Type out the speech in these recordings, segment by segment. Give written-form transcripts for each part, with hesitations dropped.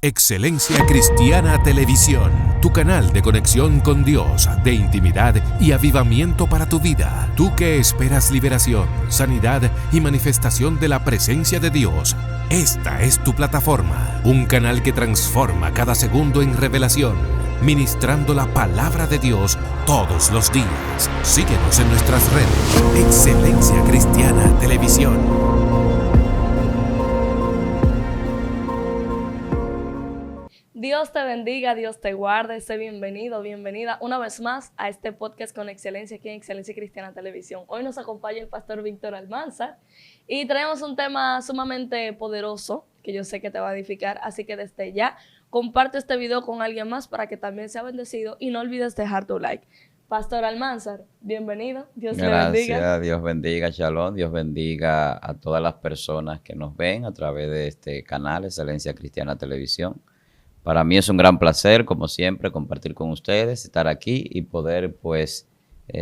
Excelencia Cristiana Televisión, tu canal de conexión con Dios, de intimidad y avivamiento para tu vida. Tú que esperas liberación, sanidad y manifestación de la presencia de Dios, esta es tu plataforma, un canal que transforma cada segundo en revelación, ministrando la palabra de Dios todos los días. Síguenos en nuestras redes. Excelencia Cristiana Televisión. Dios te bendiga, Dios te guarde, sé bienvenido, bienvenida una vez más a este podcast con excelencia aquí en Excelencia Cristiana Televisión. Hoy nos acompaña el pastor Víctor Almanzar y traemos un tema sumamente poderoso que yo sé que te va a edificar, así que desde ya comparte este video con alguien más para que también sea bendecido y no olvides dejar tu like. Pastor Almanzar, bienvenido, Dios te bendiga. Gracias, Dios bendiga, Shalom, Dios bendiga a todas las personas que nos ven a través de este canal, Excelencia Cristiana Televisión. Para mí es un gran placer, como siempre, compartir con ustedes, estar aquí y poder, pues,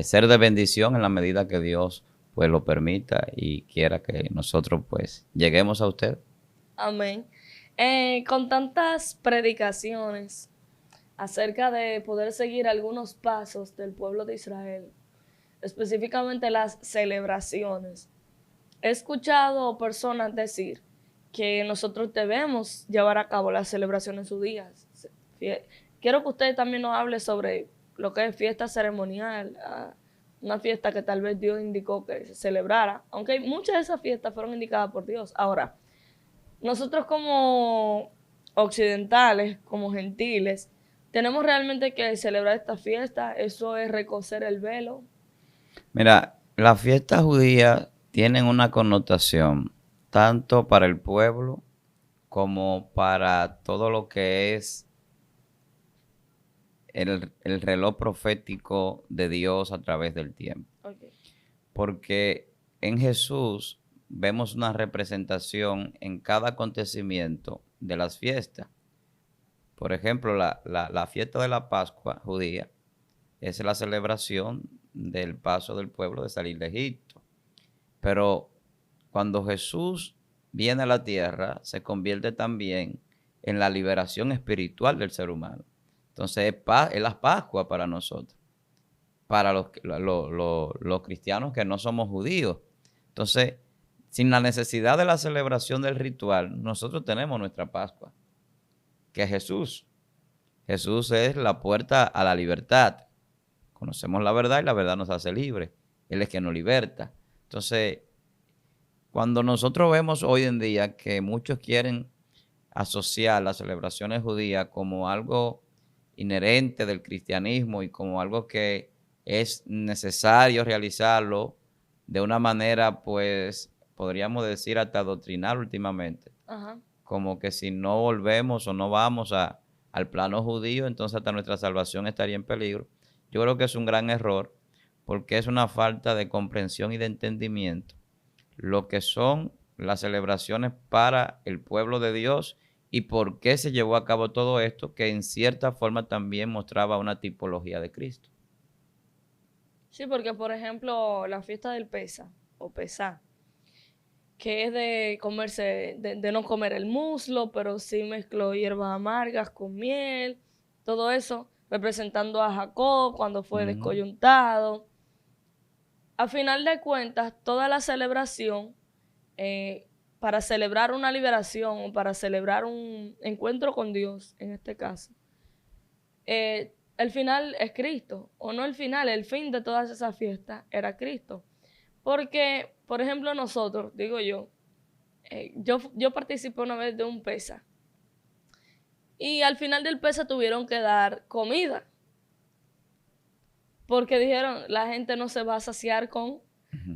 ser de bendición en la medida que Dios, pues, lo permita y quiera que nosotros, pues, lleguemos a usted. Amén. Con tantas predicaciones acerca de poder seguir algunos pasos del pueblo de Israel, específicamente las celebraciones, he escuchado personas decir que nosotros debemos llevar a cabo las celebraciones en sus días. Quiero que usted también nos hable sobre lo que es fiesta ceremonial, una fiesta que tal vez Dios indicó que se celebrara, aunque muchas de esas fiestas fueron indicadas por Dios. Ahora, nosotros como occidentales, como gentiles, tenemos realmente que celebrar esta fiesta. Eso es recocer el velo. Mira, las fiestas judías tienen una connotación tanto para el pueblo como para todo lo que es el reloj profético de Dios a través del tiempo. Okay. Porque en Jesús vemos una representación en cada acontecimiento de las fiestas. Por ejemplo, la fiesta de la Pascua judía es la celebración del paso del pueblo de salir de Egipto. Pero cuando Jesús viene a la tierra, se convierte también en la liberación espiritual del ser humano. Entonces es la Pascua para nosotros, para los cristianos que no somos judíos. Entonces, sin la necesidad de la celebración del ritual, nosotros tenemos nuestra Pascua, que es Jesús. Jesús es la puerta a la libertad. Conocemos la verdad y la verdad nos hace libres. Él es quien nos liberta. Entonces, cuando nosotros vemos hoy en día que muchos quieren asociar las celebraciones judías como algo inherente del cristianismo y como algo que es necesario realizarlo de una manera, pues, podríamos decir hasta doctrinal últimamente. Ajá. Como que si no volvemos o no vamos al plano judío, entonces hasta nuestra salvación estaría en peligro. Yo creo que es un gran error porque es una falta de comprensión y de entendimiento lo que son las celebraciones para el pueblo de Dios y por qué se llevó a cabo todo esto, que en cierta forma también mostraba una tipología de Cristo. Sí, porque por ejemplo la fiesta del Pesa o Pesá, que es de comerse, de no comer el muslo, pero sí mezcló hierbas amargas con miel, todo eso representando a Jacob cuando fue descoyuntado. A final de cuentas, toda la celebración, para celebrar una liberación o para celebrar un encuentro con Dios, en este caso, el final es Cristo, o no el final, el fin de todas esas fiestas era Cristo. Porque, por ejemplo, nosotros, digo yo participé una vez de un Pesa y al final del Pesa tuvieron que dar comida. Porque dijeron, la gente no se va a saciar con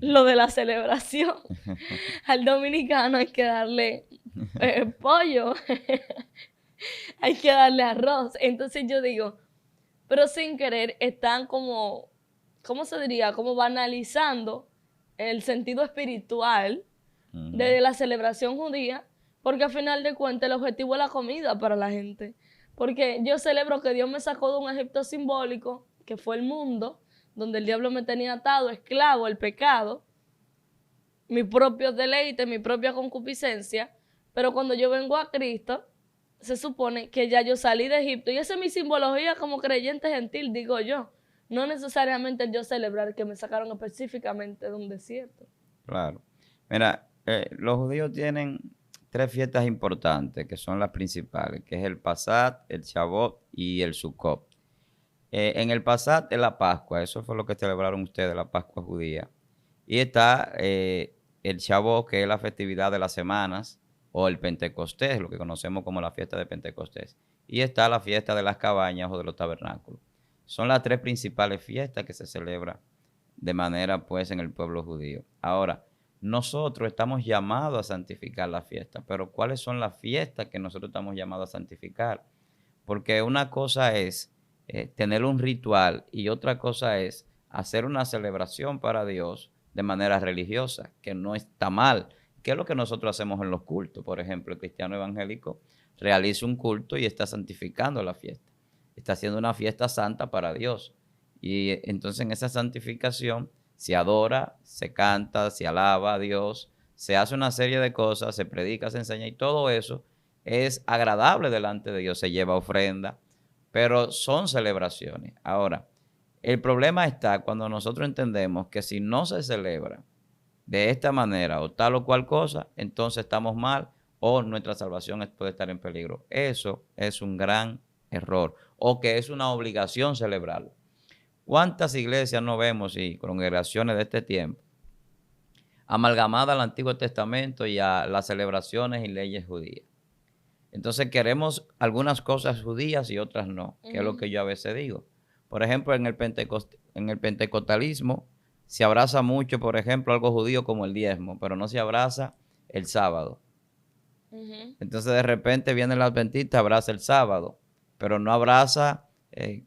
lo de la celebración. Al dominicano hay que darle pollo, hay que darle arroz. Entonces yo digo, pero sin querer están como, ¿cómo se diría? Como banalizando el sentido espiritual de la celebración judía, porque al final de cuentas el objetivo es la comida para la gente. Porque yo celebro que Dios me sacó de un Egipto simbólico, que fue el mundo, donde el diablo me tenía atado, esclavo, el pecado, mi propio deleite, mi propia concupiscencia, pero cuando yo vengo a Cristo, se supone que ya yo salí de Egipto. Y esa es mi simbología como creyente gentil, digo yo. No necesariamente yo celebrar que me sacaron específicamente de un desierto. Claro. Mira, los judíos tienen 3 fiestas importantes, que son las principales, que es el Pasat, el Shavuot y el Sukkot. En el Pasat es la Pascua, eso fue lo que celebraron ustedes, la Pascua judía. Y está el Shavuot, que es la festividad de las semanas, o el Pentecostés, lo que conocemos como la fiesta de Pentecostés. Y está la fiesta de las cabañas o de los tabernáculos. Son las 3 principales fiestas que se celebran de manera, pues, en el pueblo judío. Ahora, nosotros estamos llamados a santificar la fiesta, pero ¿cuáles son las fiestas que nosotros estamos llamados a santificar? Porque una cosa es tener un ritual y otra cosa es hacer una celebración para Dios de manera religiosa, que no está mal. ¿Qué es lo que nosotros hacemos en los cultos? Por ejemplo, el cristiano evangélico realiza un culto y está santificando la fiesta. Está haciendo una fiesta santa para Dios. Y entonces en esa santificación se adora, se canta, se alaba a Dios, se hace una serie de cosas, se predica, se enseña y todo eso es agradable delante de Dios, se lleva ofrenda, pero son celebraciones. Ahora, el problema está cuando nosotros entendemos que si no se celebra de esta manera o tal o cual cosa, entonces estamos mal o nuestra salvación puede estar en peligro. Eso es un gran error, o que es una obligación celebrarlo. ¿Cuántas iglesias no vemos y congregaciones de este tiempo amalgamadas al Antiguo Testamento y a las celebraciones y leyes judías? Entonces queremos algunas cosas judías y otras no, que es lo que yo a veces digo. Por ejemplo, en el pentecostalismo se abraza mucho, por ejemplo, algo judío como el diezmo, pero no se abraza el sábado. Entonces de repente viene el adventista, abraza el sábado, pero no abraza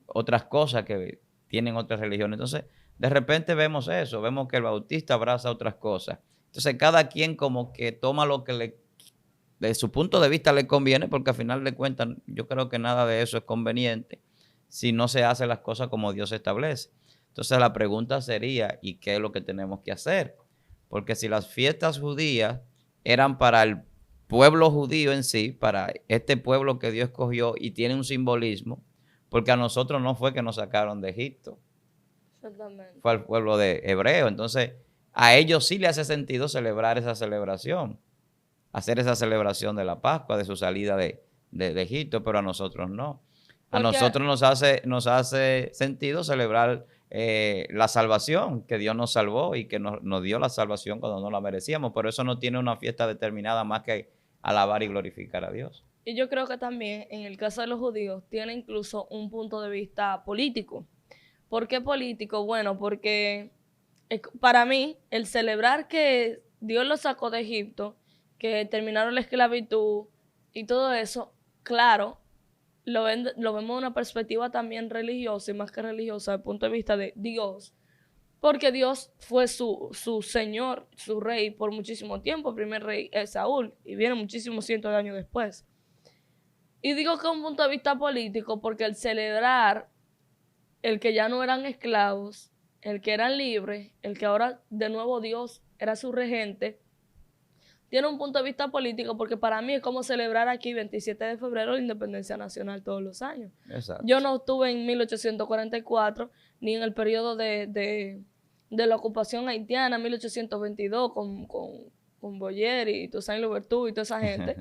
otras cosas que tienen otras religiones. Entonces, de repente vemos eso, vemos que el bautista abraza otras cosas. Entonces, cada quien como que toma lo que de su punto de vista le conviene, porque al final de cuentas yo creo que nada de eso es conveniente si no se hacen las cosas como Dios establece. Entonces, la pregunta sería, ¿y qué es lo que tenemos que hacer? Porque si las fiestas judías eran para el pueblo judío en sí, para este pueblo que Dios escogió y tiene un simbolismo, porque a nosotros no fue que nos sacaron de Egipto. Exactamente. Fue al pueblo de hebreo. Entonces, a ellos sí le hace sentido celebrar esa celebración. Hacer esa celebración de la Pascua, de su salida de Egipto, pero a nosotros no. A nosotros nos hace sentido celebrar la salvación, que Dios nos salvó y que nos dio la salvación cuando no la merecíamos. Pero eso no tiene una fiesta determinada más que alabar y glorificar a Dios. Y yo creo que también en el caso de los judíos tiene incluso un punto de vista político. ¿Por qué político? Bueno, porque para mí el celebrar que Dios los sacó de Egipto, que terminaron la esclavitud y todo eso, claro, lo vemos de una perspectiva también religiosa y más que religiosa, desde el punto de vista de Dios, porque Dios fue su señor, su rey por muchísimo tiempo. El primer rey es Saúl y viene muchísimos cientos de años después. Y digo que es un punto de vista político porque el celebrar el que ya no eran esclavos, el que eran libres, el que ahora de nuevo Dios era su regente, tiene un punto de vista político porque para mí es como celebrar aquí 27 de febrero la independencia nacional todos los años. Exacto. Yo no estuve en 1844 ni en el periodo de la ocupación haitiana, 1822, con Boyer y Toussaint Louverture y toda esa gente.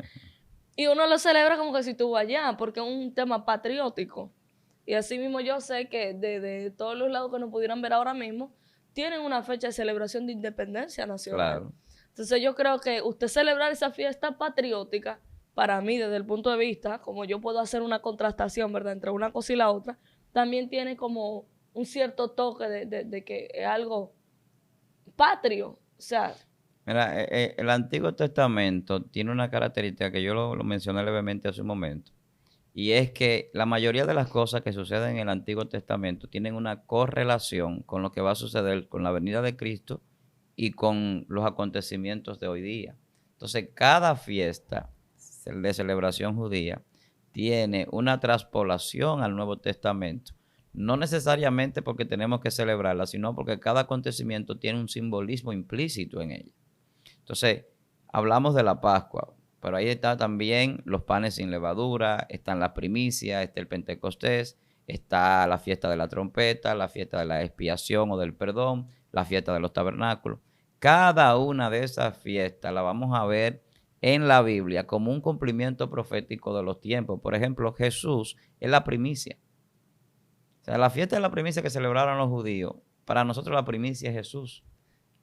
Y uno lo celebra como que si estuvo allá, porque es un tema patriótico. Y así mismo yo sé que de todos los lados que nos pudieran ver ahora mismo, tienen una fecha de celebración de independencia nacional. Claro. Entonces yo creo que usted celebrar esa fiesta patriótica, para mí desde el punto de vista, como yo puedo hacer una contrastación, ¿verdad?, entre una cosa y la otra, también tiene como un cierto toque de que es algo patrio. O sea, mira, el Antiguo Testamento tiene una característica que yo lo mencioné levemente hace un momento, y es que la mayoría de las cosas que suceden en el Antiguo Testamento tienen una correlación con lo que va a suceder con la venida de Cristo y con los acontecimientos de hoy día. Entonces, cada fiesta de celebración judía tiene una traspolación al Nuevo Testamento. No necesariamente porque tenemos que celebrarla, sino porque cada acontecimiento tiene un simbolismo implícito en ella. Entonces, hablamos de la Pascua. Pero ahí está también los panes sin levadura, están las primicias, está el Pentecostés, está la fiesta de la trompeta, la fiesta de la expiación o del perdón, la fiesta de los tabernáculos. Cada una de esas fiestas la vamos a ver en la Biblia como un cumplimiento profético de los tiempos. Por ejemplo, Jesús es la primicia. O sea, la fiesta de la primicia que celebraron los judíos, para nosotros la primicia es Jesús.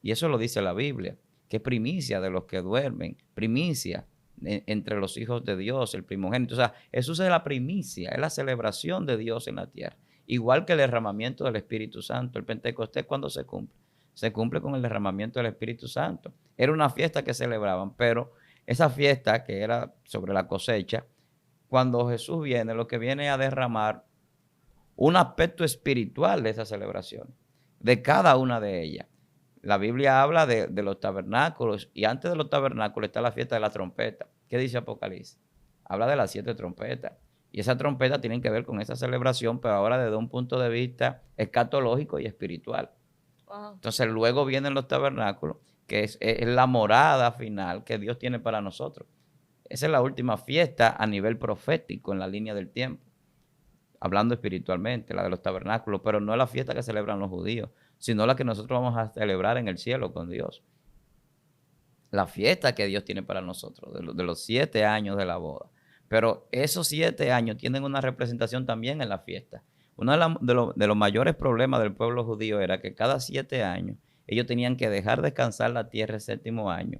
Y eso lo dice la Biblia, que es primicia de los que duermen, primicia entre los hijos de Dios, el primogénito. O sea, Jesús es la primicia, es la celebración de Dios en la tierra. Igual que el derramamiento del Espíritu Santo. El Pentecostés, ¿cuándo se cumple? Se cumple con el derramamiento del Espíritu Santo. Era una fiesta que celebraban, pero esa fiesta que era sobre la cosecha, cuando Jesús viene, lo que viene a derramar un aspecto espiritual de esa celebración, de cada una de ellas. La Biblia habla de los tabernáculos, y antes de los tabernáculos está la fiesta de la trompeta. ¿Qué dice Apocalipsis? Habla de las 7 trompetas. Y esas trompetas tienen que ver con esa celebración, pero ahora desde un punto de vista escatológico y espiritual. Wow. Entonces luego vienen los tabernáculos, que es la morada final que Dios tiene para nosotros. Esa es la última fiesta a nivel profético en la línea del tiempo, hablando espiritualmente, la de los tabernáculos, pero no es la fiesta que celebran los judíos, sino la que nosotros vamos a celebrar en el cielo con Dios. La fiesta que Dios tiene para nosotros, de los 7 años de la boda. Pero esos 7 años tienen una representación también en la fiesta. Uno de los mayores problemas del pueblo judío era que cada 7 años ellos tenían que dejar descansar la tierra el 7º año.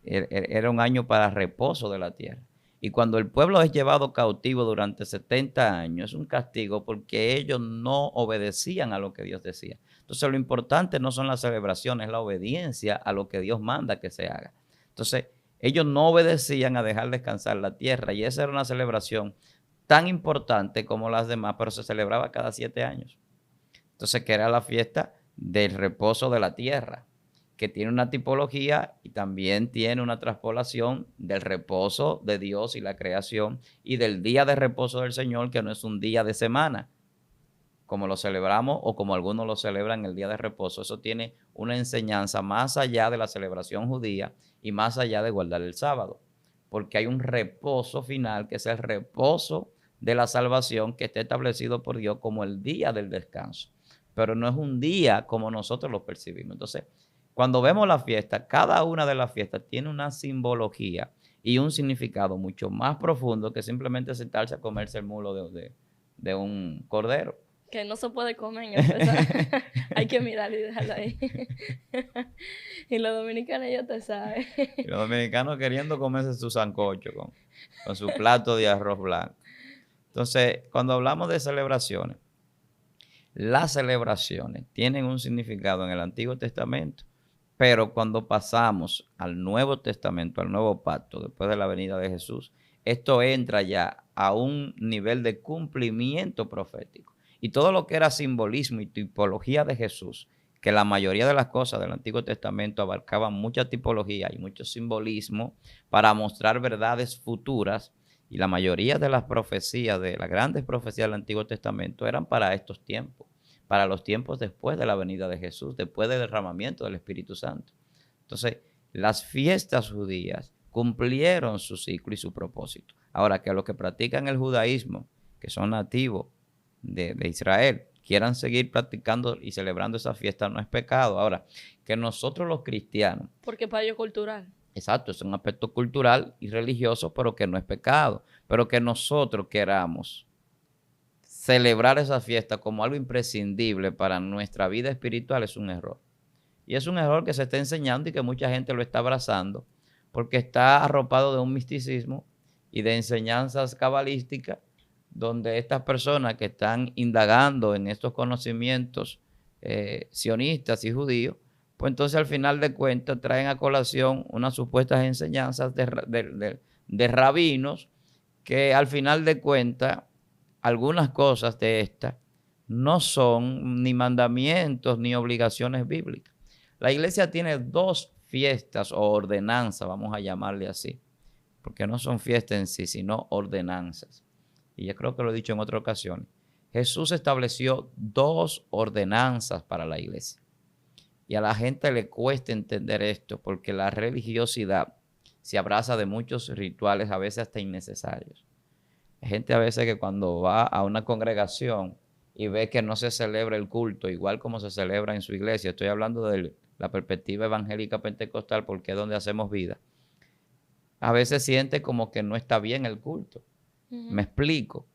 Era un año para reposo de la tierra. Y cuando el pueblo es llevado cautivo durante 70 años, es un castigo porque ellos no obedecían a lo que Dios decía. Entonces lo importante no son las celebraciones, es la obediencia a lo que Dios manda que se haga. Entonces ellos no obedecían a dejar descansar la tierra, y esa era una celebración tan importante como las demás, pero se celebraba cada 7 años. Entonces, que era la fiesta del reposo de la tierra, que tiene una tipología y también tiene una traspolación del reposo de Dios y la creación, y del día de reposo del Señor, que no es un día de semana, como lo celebramos o como algunos lo celebran el día de reposo. Eso tiene una enseñanza más allá de la celebración judía y más allá de guardar el sábado, porque hay un reposo final que es el reposo de la salvación, que está establecido por Dios como el día del descanso, pero no es un día como nosotros lo percibimos. Entonces, cuando vemos la fiesta, cada una de las fiestas tiene una simbología y un significado mucho más profundo que simplemente sentarse a comerse el mulo de un cordero. Que no se puede comer en el pesebre. Hay que mirar y dejarlo ahí. Y los dominicanos ya te saben. Y los dominicanos queriendo comerse su sancocho con su plato de arroz blanco. Entonces, cuando hablamos de celebraciones, las celebraciones tienen un significado en el Antiguo Testamento, pero cuando pasamos al Nuevo Testamento, al Nuevo Pacto, después de la venida de Jesús, esto entra ya a un nivel de cumplimiento profético. Y todo lo que era simbolismo y tipología de Jesús, que la mayoría de las cosas del Antiguo Testamento abarcaban mucha tipología y mucho simbolismo para mostrar verdades futuras, y la mayoría de las profecías, de las grandes profecías del Antiguo Testamento, eran para estos tiempos, para los tiempos después de la venida de Jesús, después del derramamiento del Espíritu Santo. Entonces, las fiestas judías cumplieron su ciclo y su propósito. Ahora, que los que practican el judaísmo, que son nativos de Israel, quieran seguir practicando y celebrando esa fiesta, no es pecado. Ahora, que nosotros los cristianos... Porque para ellos es cultural. Exacto, es un aspecto cultural y religioso, pero que no es pecado. Pero que nosotros queramos celebrar esa fiesta como algo imprescindible para nuestra vida espiritual es un error. Y es un error que se está enseñando y que mucha gente lo está abrazando, porque está arropado de un misticismo y de enseñanzas cabalísticas, donde estas personas que están indagando en estos conocimientos sionistas y judíos, pues entonces al final de cuentas traen a colación unas supuestas enseñanzas de rabinos, que al final de cuentas algunas cosas de estas no son ni mandamientos ni obligaciones bíblicas. La iglesia tiene 2 fiestas o ordenanzas, vamos a llamarle así, porque no son fiestas en sí, sino ordenanzas. Y yo creo que lo he dicho en otra ocasión. Jesús estableció 2 ordenanzas para la iglesia. Y a la gente le cuesta entender esto porque la religiosidad se abraza de muchos rituales, a veces hasta innecesarios. Hay gente a veces que cuando va a una congregación y ve que no se celebra el culto igual como se celebra en su iglesia, estoy hablando de la perspectiva evangélica pentecostal porque es donde hacemos vida, a veces siente como que no está bien el culto. Me explico.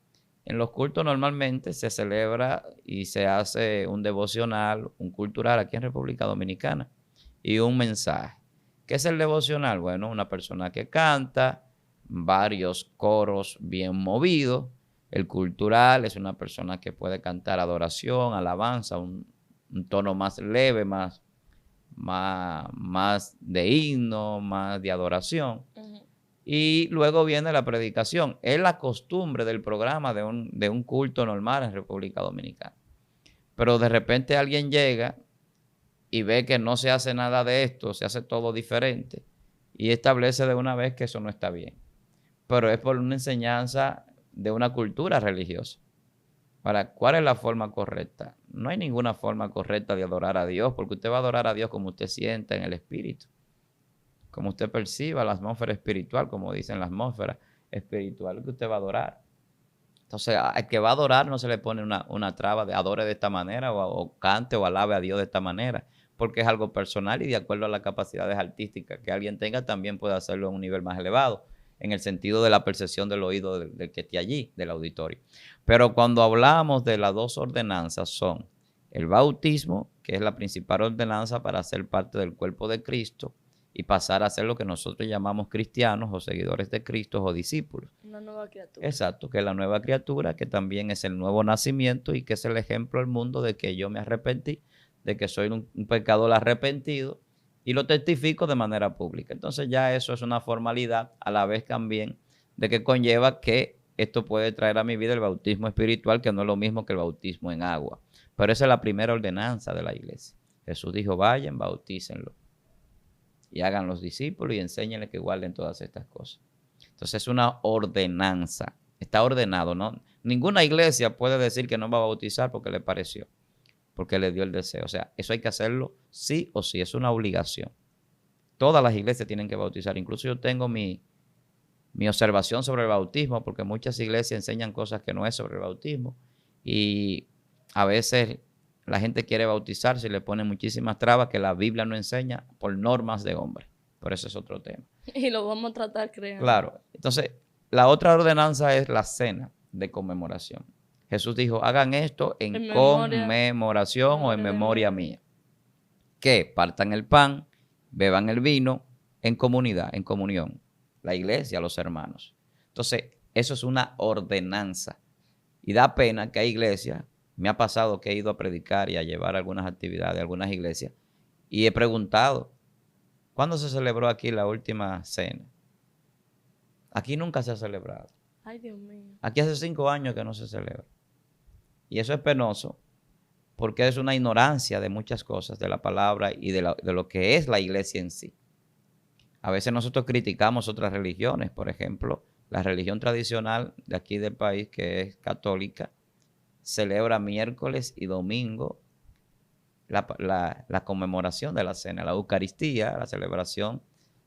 En los cultos normalmente se celebra y se hace un devocional, un cultural aquí en República Dominicana y un mensaje. ¿Qué es el devocional? Bueno, una persona que canta, varios coros bien movidos. El cultural es una persona que puede cantar adoración, alabanza, un tono más leve, más de himno, más de adoración. Y luego viene la predicación. Es la costumbre del programa de un culto normal en República Dominicana. Pero de repente alguien llega y ve que no se hace nada de esto, se hace todo diferente y establece de una vez que eso no está bien. Pero es por una enseñanza de una cultura religiosa. Ahora, ¿cuál es la forma correcta? No hay ninguna forma correcta de adorar a Dios, porque usted va a adorar a Dios como usted sienta en el espíritu, como usted perciba la atmósfera espiritual, como dicen la atmósfera espiritual que usted va a adorar. Entonces, al que va a adorar no se le pone una traba de adore de esta manera o cante o alabe a Dios de esta manera, porque es algo personal y de acuerdo a las capacidades artísticas que alguien tenga, también puede hacerlo en un nivel más elevado, en el sentido de la percepción del oído del que esté allí, del auditorio. Pero cuando hablamos de las dos ordenanzas son el bautismo, que es la principal ordenanza para ser parte del cuerpo de Cristo, y pasar a ser lo que nosotros llamamos cristianos o seguidores de Cristo o discípulos. Una nueva criatura. Exacto, que es la nueva criatura, que también es el nuevo nacimiento y que es el ejemplo al mundo de que yo me arrepentí, de que soy un pecador arrepentido y lo testifico de manera pública. Entonces ya eso es una formalidad a la vez también de que conlleva que esto puede traer a mi vida el bautismo espiritual, que no es lo mismo que el bautismo en agua. Pero esa es la primera ordenanza de la iglesia. Jesús dijo, vayan, bautícenlo. Y hagan los discípulos y enséñenles que guarden todas estas cosas. Entonces es una ordenanza. Está ordenado, ¿no? Ninguna iglesia puede decir que no va a bautizar porque le pareció, porque le dio el deseo. O sea, eso hay que hacerlo sí o sí, es una obligación. Todas las iglesias tienen que bautizar. Incluso yo tengo mi observación sobre el bautismo, porque muchas iglesias enseñan cosas que no es sobre el bautismo. Y a veces la gente quiere bautizarse y le pone muchísimas trabas que la Biblia no enseña por normas de hombre. Pero eso es otro tema. Y lo vamos a tratar, creo. Claro. Entonces, la otra ordenanza es la cena de conmemoración. Jesús dijo, hagan esto en conmemoración o en memoria mía. Que partan el pan, beban el vino en comunidad, en comunión. La iglesia, los hermanos. Entonces, eso es una ordenanza. Y da pena que hay iglesias. Me ha pasado que he ido a predicar y a llevar algunas actividades a algunas iglesias y he preguntado, ¿cuándo se celebró aquí la última cena? Aquí nunca se ha celebrado. Ay, Dios mío. Aquí hace 5 años que no se celebra. Y eso es penoso porque es una ignorancia de muchas cosas, de la palabra y de lo que es la iglesia en sí. A veces nosotros criticamos otras religiones, por ejemplo, la religión tradicional de aquí del país, que es católica, celebra miércoles y domingo la conmemoración de la cena. La Eucaristía, la celebración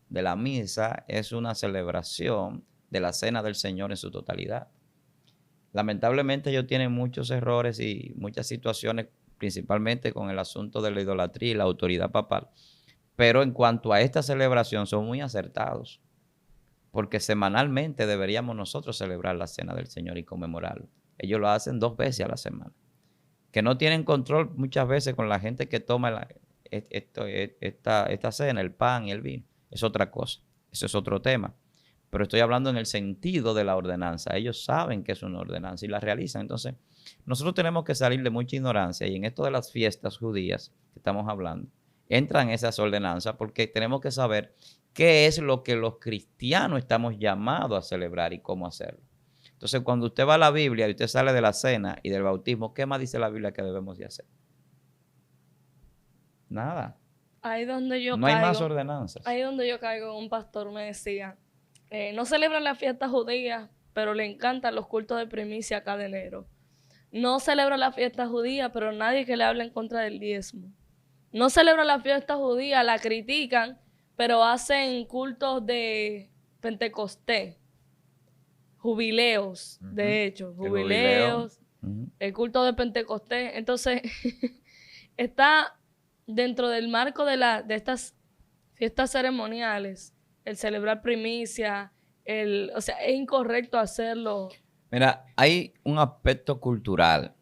de la misa, es una celebración de la cena del Señor en su totalidad. Lamentablemente ellos tienen muchos errores y muchas situaciones, principalmente con el asunto de la idolatría y la autoridad papal. Pero en cuanto a esta celebración son muy acertados, porque semanalmente deberíamos nosotros celebrar la cena del Señor y conmemorarlo. Ellos lo hacen 2 veces a la semana. Que no tienen control muchas veces con la gente que toma esta cena, el pan y el vino. Es otra cosa. Eso es otro tema. Pero estoy hablando en el sentido de la ordenanza. Ellos saben que es una ordenanza y la realizan. Entonces, nosotros tenemos que salir de mucha ignorancia. Y en esto de las fiestas judías que estamos hablando, entran esas ordenanzas porque tenemos que saber qué es lo que los cristianos estamos llamados a celebrar y cómo hacerlo. Entonces, cuando usted va a la Biblia y usted sale de la cena y del bautismo, ¿qué más dice la Biblia que debemos de hacer? Nada. Ahí donde yo no caigo, hay más ordenanzas. Ahí donde yo caigo, un pastor me decía, no celebran la fiesta judía, pero le encantan los cultos de primicia cada enero. No celebra la fiesta judía, pero nadie que le hable en contra del diezmo. No celebra la fiesta judía, la critican, pero hacen cultos de Pentecostés, jubileos, de hecho, El jubileo. jubileos, el culto de Pentecostés. Entonces, está dentro del marco de estas fiestas ceremoniales, el celebrar primicia, o sea, es incorrecto hacerlo. Mira, hay un aspecto cultural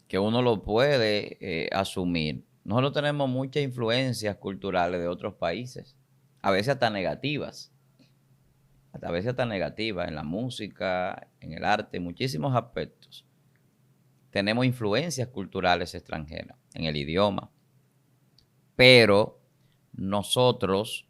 que uno lo puede asumir. Nosotros tenemos muchas influencias culturales de otros países, a veces hasta negativas. A veces hasta negativas en la música, en el arte, en muchísimos aspectos. Tenemos influencias culturales extranjeras en el idioma. Pero nosotros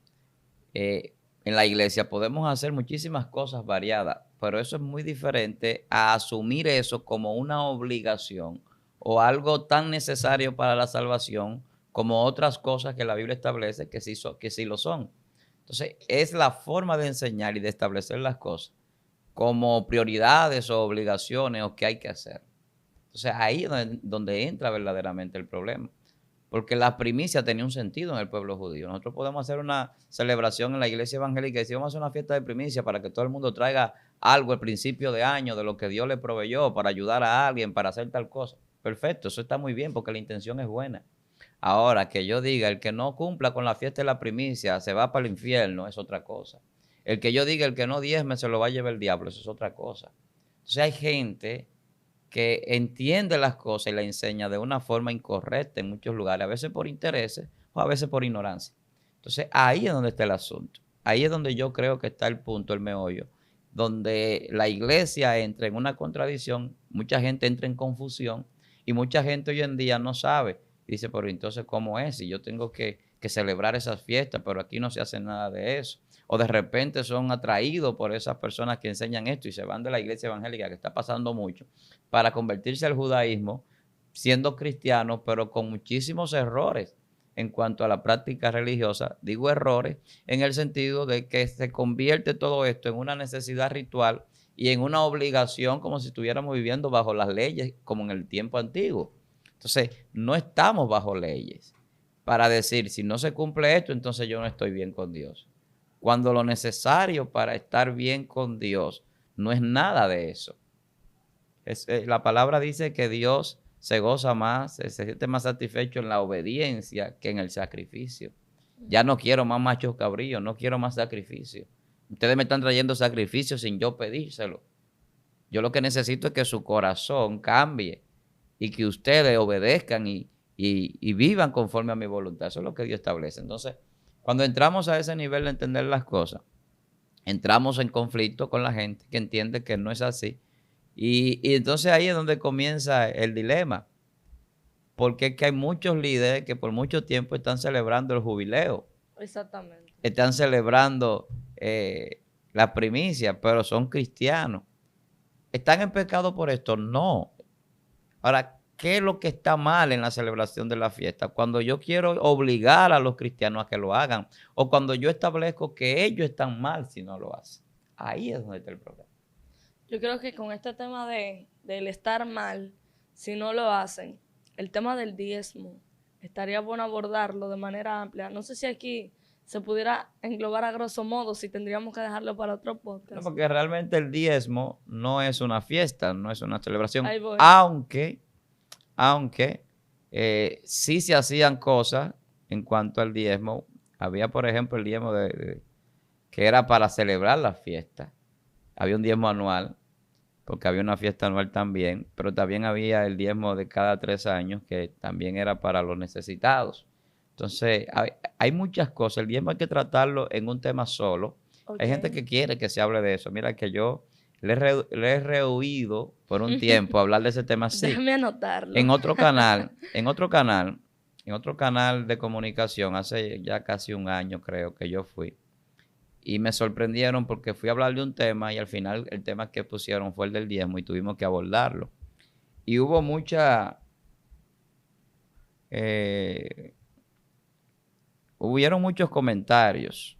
en la iglesia podemos hacer muchísimas cosas variadas, pero eso es muy diferente a asumir eso como una obligación o algo tan necesario para la salvación como otras cosas que la Biblia establece que sí lo son. Entonces, es la forma de enseñar y de establecer las cosas como prioridades o obligaciones o que hay que hacer. Entonces, ahí es donde entra verdaderamente el problema. Porque la primicia tenía un sentido en el pueblo judío. Nosotros podemos hacer una celebración en la iglesia evangélica y decir, vamos a hacer una fiesta de primicia para que todo el mundo traiga algo al principio de año de lo que Dios le proveyó para ayudar a alguien, para hacer tal cosa. Perfecto, eso está muy bien porque la intención es buena. Ahora, que yo diga, el que no cumpla con la fiesta de la primicia se va para el infierno, es otra cosa. El que yo diga, el que no diezme se lo va a llevar el diablo, eso es otra cosa. Entonces hay gente que entiende las cosas y las enseña de una forma incorrecta en muchos lugares, a veces por intereses o a veces por ignorancia. Entonces ahí es donde está el asunto. Ahí es donde yo creo que está el punto, el meollo, donde la iglesia entra en una contradicción, mucha gente entra en confusión y mucha gente hoy en día no sabe. Dice, pero entonces, ¿cómo es? Si yo tengo que celebrar esas fiestas, pero aquí no se hace nada de eso. O de repente son atraídos por esas personas que enseñan esto y se van de la iglesia evangélica, que está pasando mucho, para convertirse al judaísmo, siendo cristianos, pero con muchísimos errores en cuanto a la práctica religiosa. Digo errores en el sentido de que se convierte todo esto en una necesidad ritual y en una obligación como si estuviéramos viviendo bajo las leyes como en el tiempo antiguo. Entonces, no estamos bajo leyes para decir, si no se cumple esto, entonces yo no estoy bien con Dios. Cuando lo necesario para estar bien con Dios no es nada de eso. La palabra dice que Dios se goza más, se siente más satisfecho en la obediencia que en el sacrificio. Ya no quiero más machos cabríos, no quiero más sacrificio. Ustedes me están trayendo sacrificios sin yo pedírselo. Yo lo que necesito es que su corazón cambie y que ustedes obedezcan y vivan conforme a mi voluntad. Eso es lo que Dios establece. Entonces, cuando entramos a ese nivel de entender las cosas, entramos en conflicto con la gente que entiende que no es así. Y entonces ahí es donde comienza el dilema. Porque es que hay muchos líderes que por mucho tiempo están celebrando el jubileo. Exactamente. Están celebrando la primicia, pero son cristianos. ¿Están en pecado por esto? No. Ahora, ¿qué es lo que está mal en la celebración de la fiesta? Cuando yo quiero obligar a los cristianos a que lo hagan o cuando yo establezco que ellos están mal si no lo hacen. Ahí es donde está el problema. Yo creo que con este tema del estar mal, si no lo hacen, el tema del diezmo, estaría bueno abordarlo de manera amplia. No sé si aquí se pudiera englobar a grosso modo, si tendríamos que dejarlo para otro podcast. No, porque realmente el diezmo no es una fiesta, no es una celebración, Ahí voy. aunque sí se hacían cosas en cuanto al diezmo. Había, por ejemplo, el diezmo que era para celebrar la fiesta. Había un diezmo anual, porque había una fiesta anual también, pero también había el diezmo de cada 3 años, que también era para los necesitados. Entonces, hay muchas cosas. El diezmo hay que tratarlo en un tema solo. Okay. Hay gente que quiere que se hable de eso. Mira que yo le he rehuido por un tiempo hablar de ese tema así. Déjame anotarlo. En otro canal de comunicación, hace ya casi un año creo que yo fui. Y me sorprendieron porque fui a hablar de un tema y al final el tema que pusieron fue el del diezmo y tuvimos que abordarlo. Y hubo hubieron muchos comentarios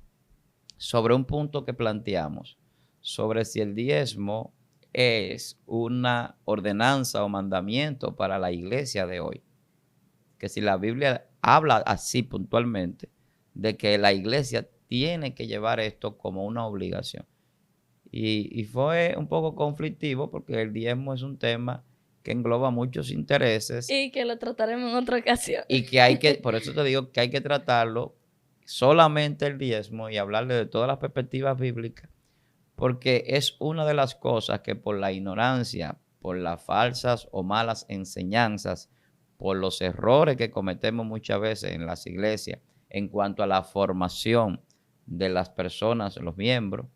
sobre un punto que planteamos, sobre si el diezmo es una ordenanza o mandamiento para la iglesia de hoy. Que si la Biblia habla así puntualmente de que la iglesia tiene que llevar esto como una obligación. Y fue un poco conflictivo porque el diezmo es un tema que engloba muchos intereses. Y que lo trataremos en otra ocasión. Y que por eso te digo que hay que tratarlo solamente el diezmo y hablarle de todas las perspectivas bíblicas, porque es una de las cosas que por la ignorancia, por las falsas o malas enseñanzas, por los errores que cometemos muchas veces en las iglesias en cuanto a la formación de las personas, los miembros,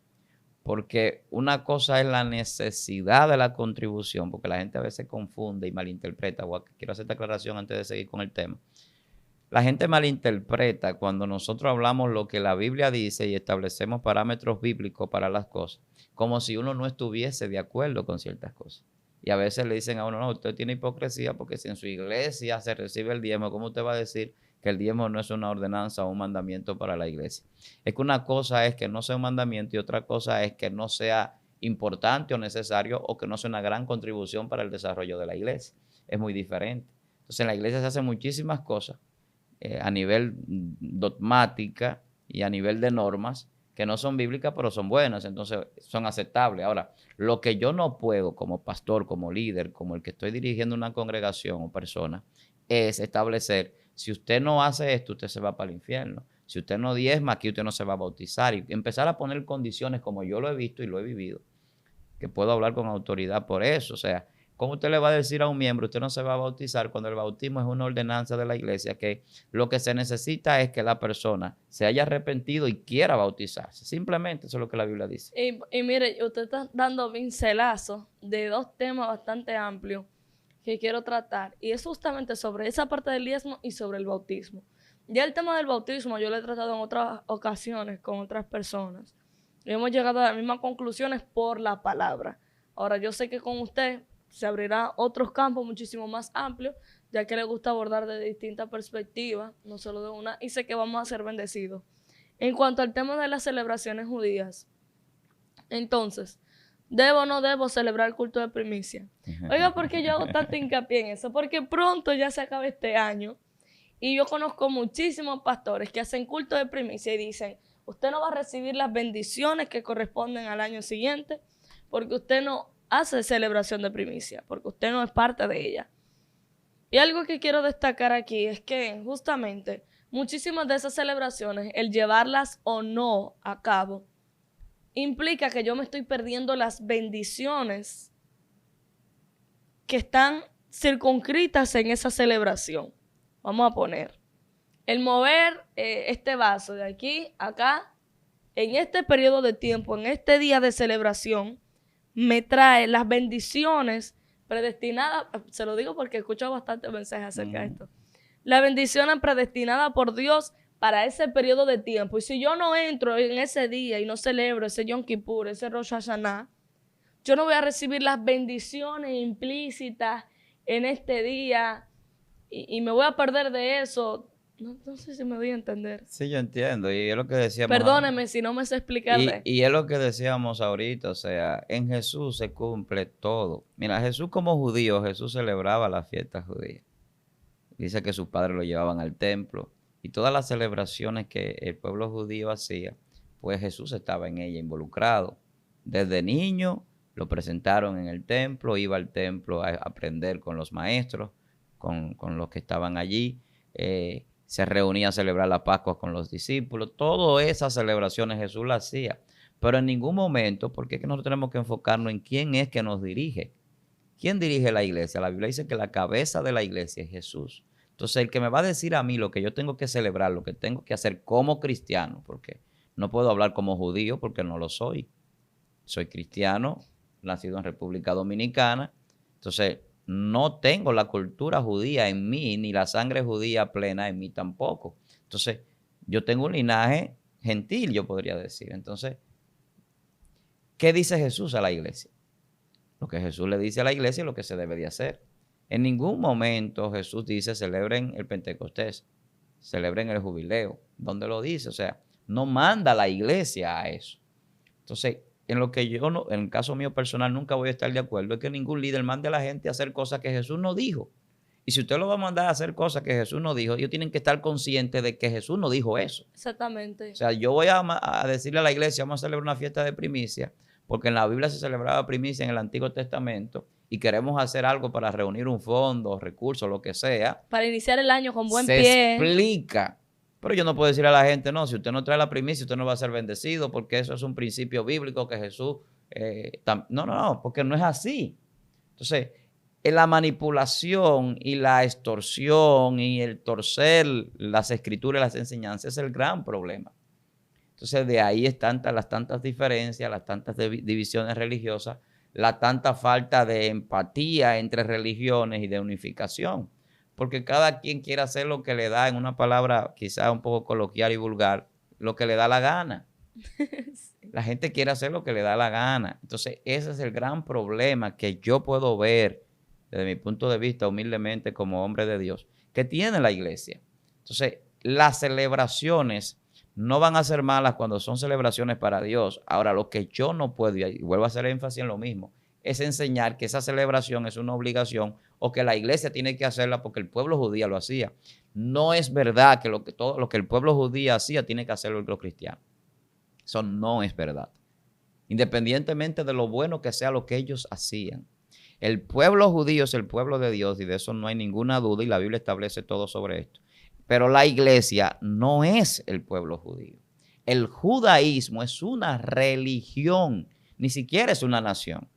porque una cosa es la necesidad de la contribución, porque la gente a veces confunde y malinterpreta. Quiero hacer esta aclaración antes de seguir con el tema. La gente malinterpreta cuando nosotros hablamos lo que la Biblia dice y establecemos parámetros bíblicos para las cosas, como si uno no estuviese de acuerdo con ciertas cosas. Y a veces le dicen a uno, no, usted tiene hipocresía porque si en su iglesia se recibe el diezmo, ¿cómo usted va a decir que el diezmo no es una ordenanza o un mandamiento para la iglesia? Es que una cosa es que no sea un mandamiento y otra cosa es que no sea importante o necesario o que no sea una gran contribución para el desarrollo de la iglesia. Es muy diferente. Entonces en la iglesia se hacen muchísimas cosas a nivel dogmática y a nivel de normas que no son bíblicas, pero son buenas, entonces son aceptables. Ahora, lo que yo no puedo como pastor, como líder, como el que estoy dirigiendo una congregación o persona, es establecer, si usted no hace esto, usted se va para el infierno. Si usted no diezma, aquí usted no se va a bautizar. Y empezar a poner condiciones como yo lo he visto y lo he vivido, que puedo hablar con autoridad por eso. O sea, ¿cómo usted le va a decir a un miembro, usted no se va a bautizar cuando el bautismo es una ordenanza de la iglesia, que lo que se necesita es que la persona se haya arrepentido y quiera bautizarse? Simplemente eso es lo que la Biblia dice. Y mire, usted está dando pincelazos de dos temas bastante amplios que quiero tratar. Y es justamente sobre esa parte del diezmo y sobre el bautismo. Ya el tema del bautismo yo lo he tratado en otras ocasiones con otras personas. Y hemos llegado a las mismas conclusiones por la palabra. Ahora, yo sé que con usted se abrirá otros campos muchísimo más amplios, ya que le gusta abordar de distintas perspectivas, no solo de una, y sé que vamos a ser bendecidos. En cuanto al tema de las celebraciones judías, entonces, ¿debo o no debo celebrar el culto de primicia? Oiga, ¿por qué yo hago tanto hincapié en eso? Porque pronto ya se acaba este año y yo conozco muchísimos pastores que hacen culto de primicia y dicen, usted no va a recibir las bendiciones que corresponden al año siguiente porque usted no hace celebración de primicia, porque usted no es parte de ella. Y algo que quiero destacar aquí es que justamente muchísimas de esas celebraciones, el llevarlas o no a cabo, implica que yo me estoy perdiendo las bendiciones que están circunscritas en esa celebración. Vamos a poner, el mover este vaso de aquí a acá, en este periodo de tiempo, en este día de celebración, me trae las bendiciones predestinadas, se lo digo porque he escuchado bastantes mensajes acerca de esto, las bendiciones predestinadas por Dios para ese periodo de tiempo. Y si yo no entro en ese día y no celebro ese Yom Kippur, ese Rosh Hashanah, yo no voy a recibir las bendiciones implícitas en este día y me voy a perder de eso. No sé si me voy a entender. Sí, yo entiendo, y es lo que decíamos. Perdóneme si no me sé explicarle. Y es lo que decíamos ahorita, o sea, en Jesús se cumple todo. Mira, Jesús como judío, Jesús celebraba las fiestas judías. Dice que sus padres lo llevaban al templo y todas las celebraciones que el pueblo judío hacía, pues Jesús estaba en ella involucrado. Desde niño lo presentaron en el templo, iba al templo a aprender con los maestros, con los que estaban allí. Se reunía a celebrar la Pascua con los discípulos. Todas esas celebraciones Jesús las hacía. Pero en ningún momento, porque es que nosotros tenemos que enfocarnos en quién es que nos dirige. ¿Quién dirige la iglesia? La Biblia dice que la cabeza de la iglesia es Jesús. Entonces, el que me va a decir a mí lo que yo tengo que celebrar, lo que tengo que hacer como cristiano, porque no puedo hablar como judío porque no lo soy. Soy cristiano, nacido en República Dominicana. Entonces, no tengo la cultura judía en mí, ni la sangre judía plena en mí tampoco. Entonces, yo tengo un linaje gentil, yo podría decir. Entonces, ¿qué dice Jesús a la iglesia? Lo que Jesús le dice a la iglesia es lo que se debe de hacer. En ningún momento Jesús dice celebren el Pentecostés, celebren el jubileo. ¿Dónde lo dice? O sea, no manda a la iglesia a eso. Entonces, en lo que yo, no, en el caso mío personal, nunca voy a estar de acuerdo es que ningún líder mande a la gente a hacer cosas que Jesús no dijo. Y si usted lo va a mandar a hacer cosas que Jesús no dijo, ellos tienen que estar conscientes de que Jesús no dijo eso. Exactamente. O sea, yo voy a decirle a la iglesia, vamos a celebrar una fiesta de primicia, porque en la Biblia se celebraba primicia en el Antiguo Testamento, y queremos hacer algo para reunir un fondo, recursos, lo que sea. Para iniciar el año con buen Se pie. explica. Pero yo no puedo decirle a la gente, no, si usted no trae la primicia, usted no va a ser bendecido, porque eso es un principio bíblico que Jesús... no, porque no es así. Entonces, la manipulación y la extorsión y el torcer las escrituras y las enseñanzas es el gran problema. Entonces, de ahí están las tantas diferencias, las tantas divisiones religiosas, la tanta falta de empatía entre religiones y de unificación. Porque cada quien quiere hacer lo que le da, en una palabra quizá un poco coloquial y vulgar, lo que le da la gana. Sí. La gente quiere hacer lo que le da la gana. Entonces, ese es el gran problema que yo puedo ver desde mi punto de vista, humildemente, como hombre de Dios, que tiene la iglesia. Entonces, las celebraciones no van a ser malas cuando son celebraciones para Dios. Ahora, lo que yo no puedo, y vuelvo a hacer énfasis en lo mismo, es enseñar que esa celebración es una obligación o que la iglesia tiene que hacerla porque el pueblo judío lo hacía. No es verdad que todo lo que el pueblo judío hacía tiene que hacerlo los cristianos. Eso no es verdad. Independientemente de lo bueno que sea lo que ellos hacían. El pueblo judío es el pueblo de Dios y de eso no hay ninguna duda y la Biblia establece todo sobre esto. Pero la iglesia no es el pueblo judío. El judaísmo es una religión, ni siquiera es una nación.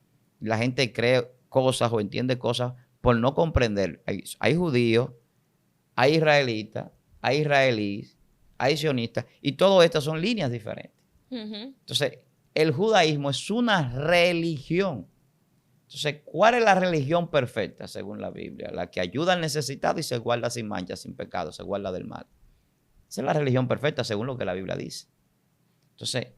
La gente cree cosas o entiende cosas por no comprender. Hay judíos, hay israelitas, hay israelíes, hay sionistas y todas estas son líneas diferentes. Entonces, el judaísmo es una religión. Entonces, ¿cuál es la religión perfecta según la Biblia? La que ayuda al necesitado y se guarda sin mancha, sin pecado, se guarda del mal. Esa es la religión perfecta según lo que la Biblia dice. Entonces,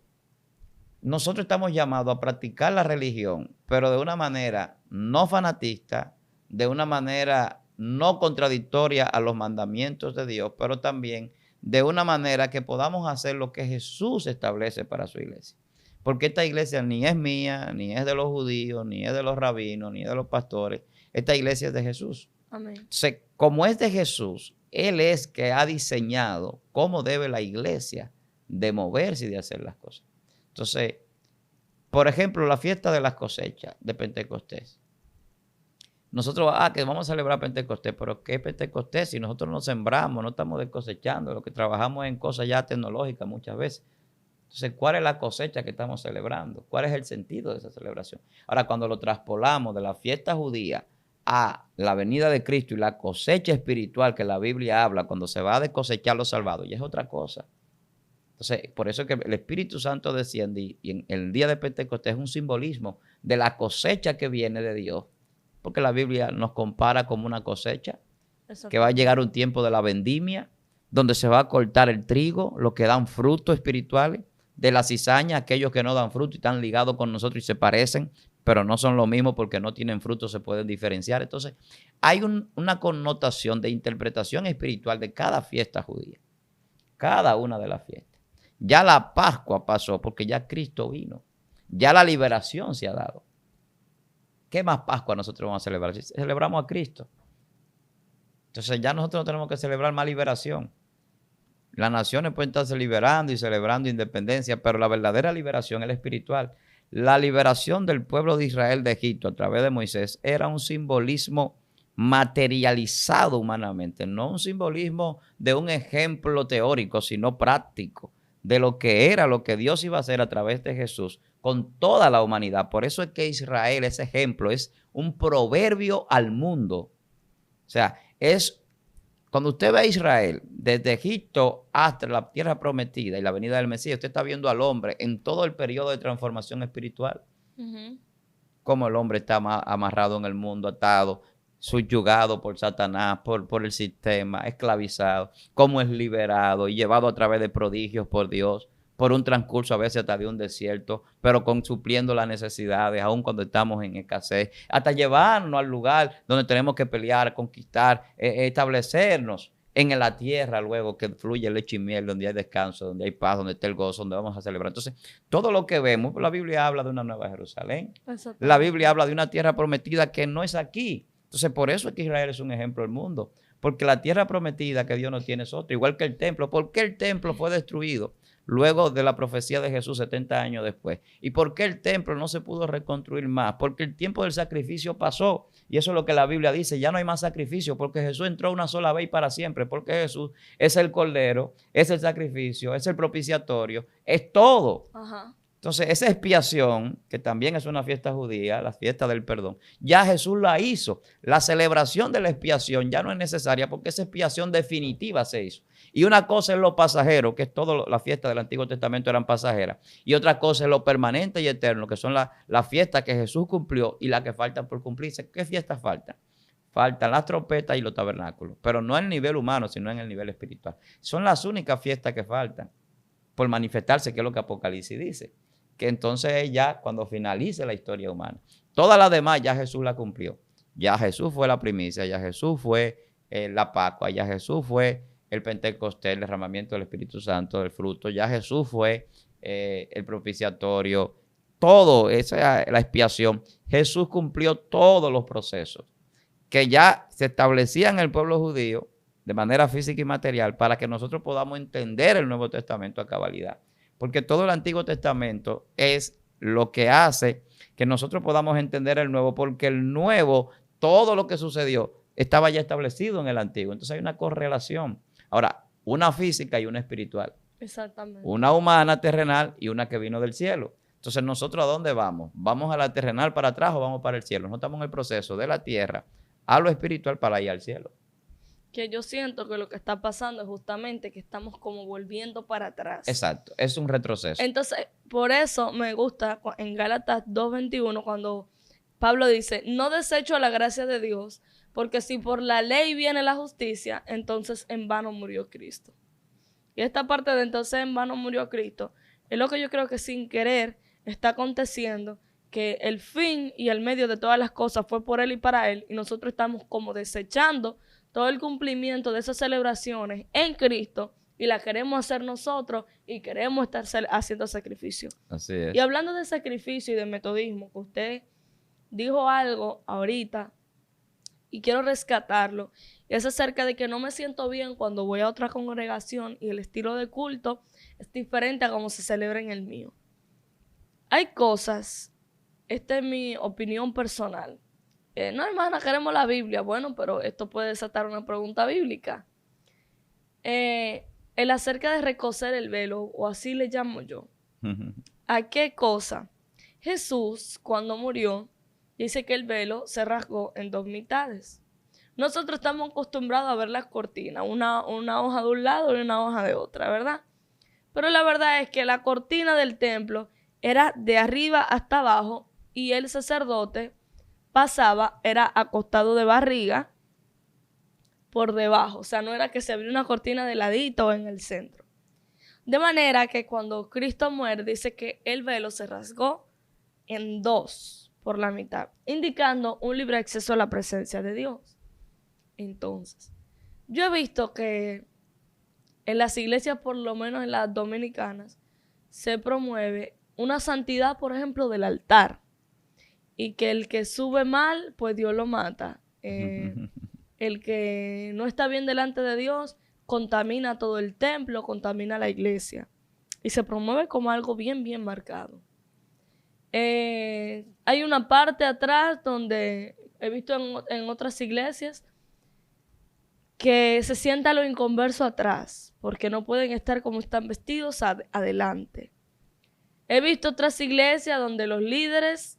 nosotros estamos llamados a practicar la religión, pero de una manera no fanatista, de una manera no contradictoria a los mandamientos de Dios, pero también de una manera que podamos hacer lo que Jesús establece para su iglesia. Porque esta iglesia ni es mía, ni es de los judíos, ni es de los rabinos, ni es de los pastores. Esta iglesia es de Jesús. Amén. Entonces, como es de Jesús, Él es que ha diseñado cómo debe la iglesia de moverse y de hacer las cosas. Entonces, por ejemplo, la fiesta de las cosechas de Pentecostés. Nosotros, que vamos a celebrar Pentecostés, pero ¿qué Pentecostés? Si nosotros no sembramos, no estamos cosechando, lo que trabajamos en cosas ya tecnológicas muchas veces. Entonces, ¿cuál es la cosecha que estamos celebrando? ¿Cuál es el sentido de esa celebración? Ahora, cuando lo traspolamos de la fiesta judía a la venida de Cristo y la cosecha espiritual que la Biblia habla, cuando se va a cosechar los salvados, ya es otra cosa. Entonces, por eso es que el Espíritu Santo desciende y en el día de Pentecostés es un simbolismo de la cosecha que viene de Dios, porque la Biblia nos compara como una cosecha, que va a llegar un tiempo de la vendimia, donde se va a cortar el trigo, los que dan frutos espirituales, de la cizaña, aquellos que no dan fruto y están ligados con nosotros y se parecen, pero no son lo mismo porque no tienen fruto, se pueden diferenciar. Entonces, hay una connotación de interpretación espiritual de cada fiesta judía, cada una de las fiestas. Ya la Pascua pasó porque ya Cristo vino, ya la liberación se ha dado. ¿Qué más Pascua nosotros vamos a celebrar? Si celebramos a Cristo. Entonces ya nosotros no tenemos que celebrar más liberación. Las naciones pueden estarse liberando y celebrando independencia, pero la verdadera liberación es la espiritual. La liberación del pueblo de Israel de Egipto a través de Moisés era un simbolismo materializado humanamente, no un simbolismo de un ejemplo teórico, sino práctico, de lo que era, lo que Dios iba a hacer a través de Jesús con toda la humanidad. Por eso es que Israel, ese ejemplo, es un proverbio al mundo. O sea, cuando usted ve a Israel, desde Egipto hasta la tierra prometida y la venida del Mesías, usted está viendo al hombre en todo el periodo de transformación espiritual. Cómo el hombre está amarrado en el mundo, atado, subyugado por Satanás, por el sistema, esclavizado. Cómo es liberado y llevado a través de prodigios por Dios, por un transcurso a veces hasta de un desierto, pero supliendo las necesidades, aun cuando estamos en escasez, hasta llevarnos al lugar donde tenemos que pelear, conquistar, establecernos en la tierra luego que fluye leche y miel, donde hay descanso, donde hay paz, donde está el gozo, donde vamos a celebrar. Entonces, todo lo que vemos, la Biblia habla de una nueva Jerusalén. La Biblia habla de una tierra prometida que no es aquí, Entonces, por eso es que Israel es un ejemplo del mundo. Porque la tierra prometida que Dios no tiene es otra, igual que el templo. ¿Por qué el templo fue destruido luego de la profecía de Jesús 70 años después? ¿Y por qué el templo no se pudo reconstruir más? Porque el tiempo del sacrificio pasó. Y eso es lo que la Biblia dice, ya no hay más sacrificio, porque Jesús entró una sola vez y para siempre, porque Jesús es el cordero, es el sacrificio, es el propiciatorio, es todo. Ajá. Entonces, esa expiación, que también es una fiesta judía, la fiesta del perdón, ya Jesús la hizo. La celebración de la expiación ya no es necesaria porque esa expiación definitiva se hizo. Y una cosa es lo pasajero, que es toda la fiesta del Antiguo Testamento eran pasajeras. Y otra cosa es lo permanente y eterno, que son las fiestas que Jesús cumplió y las que faltan por cumplirse. ¿Qué fiestas faltan? Faltan las trompetas y los tabernáculos, pero no en el nivel humano, sino en el nivel espiritual. Son las únicas fiestas que faltan por manifestarse, que es lo que Apocalipsis dice. Que entonces es ya cuando finalice la historia humana. Todas las demás ya Jesús la cumplió. Ya Jesús fue la primicia, ya Jesús fue la Pascua, ya Jesús fue el Pentecostés, el derramamiento del Espíritu Santo, el fruto, ya Jesús fue el propiciatorio, todo, esa es la expiación. Jesús cumplió todos los procesos que ya se establecían en el pueblo judío de manera física y material para que nosotros podamos entender el Nuevo Testamento a cabalidad. Porque todo el Antiguo Testamento es lo que hace que nosotros podamos entender el Nuevo, porque el Nuevo, todo lo que sucedió, estaba ya establecido en el Antiguo. Entonces hay una correlación. Ahora, una física y una espiritual. Exactamente. Una humana, terrenal, y una que vino del cielo. Entonces, ¿nosotros a dónde vamos? ¿Vamos a la terrenal para atrás o vamos para el cielo? Nosotros estamos en el proceso de la tierra a lo espiritual para ir al cielo. Que yo siento que lo que está pasando es justamente que estamos como volviendo para atrás. Exacto, es un retroceso. Entonces, por eso me gusta en Gálatas 2:21 cuando Pablo dice, no desecho la gracia de Dios, porque si por la ley viene la justicia, entonces en vano murió Cristo. Y esta parte de entonces en vano murió Cristo, es lo que yo creo que sin querer está aconteciendo, que el fin y el medio de todas las cosas fue por Él y para Él, y nosotros estamos como desechando todo el cumplimiento de esas celebraciones en Cristo y la queremos hacer nosotros y queremos estar haciendo sacrificio. Así es. Y hablando de sacrificio y de metodismo, que usted dijo algo ahorita y quiero rescatarlo, es acerca de que no me siento bien cuando voy a otra congregación y el estilo de culto es diferente a cómo se celebra en el mío. Hay cosas, esta es mi opinión personal. No, hermana, queremos la Biblia. Bueno, pero esto puede desatar una pregunta bíblica. El acerca de recoser el velo, o así le llamo yo. ¿A qué cosa? Jesús, cuando murió, dice que el velo se rasgó en dos mitades. Nosotros estamos acostumbrados a ver las cortinas, una hoja de un lado y una hoja de otra, ¿verdad? Pero la verdad es que la cortina del templo era de arriba hasta abajo y el sacerdote pasaba, era acostado de barriga por debajo. O sea, no era que se abriera una cortina de ladito o en el centro. De manera que cuando Cristo muere, dice que el velo se rasgó en dos por la mitad, indicando un libre acceso a la presencia de Dios. Entonces, yo he visto que en las iglesias, por lo menos en las dominicanas, se promueve una santidad, por ejemplo, del altar. Y que el que sube mal, pues Dios lo mata. El que no está bien delante de Dios, contamina todo el templo, contamina la iglesia. Y se promueve como algo bien, bien marcado. Hay una parte atrás donde he visto en otras iglesias que se sienta lo inconverso atrás, porque no pueden estar como están vestidos adelante. He visto otras iglesias donde los líderes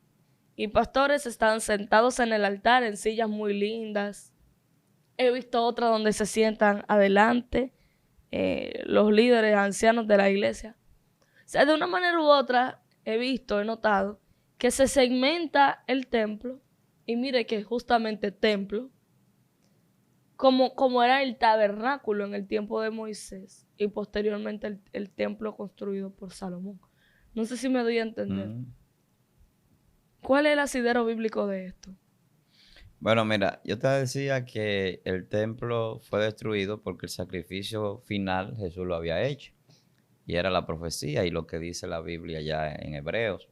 y pastores están sentados en el altar en sillas muy lindas. He visto otras donde se sientan adelante los líderes ancianos de la iglesia. O sea, de una manera u otra he notado que se segmenta el templo. Y mire que justamente templo, como era el tabernáculo en el tiempo de Moisés y posteriormente el templo construido por Salomón. No sé si me doy a entender. ¿Cuál es el asidero bíblico de esto? Bueno, mira, yo te decía que el templo fue destruido porque el sacrificio final Jesús lo había hecho. Y era la profecía y lo que dice la Biblia ya en Hebreos,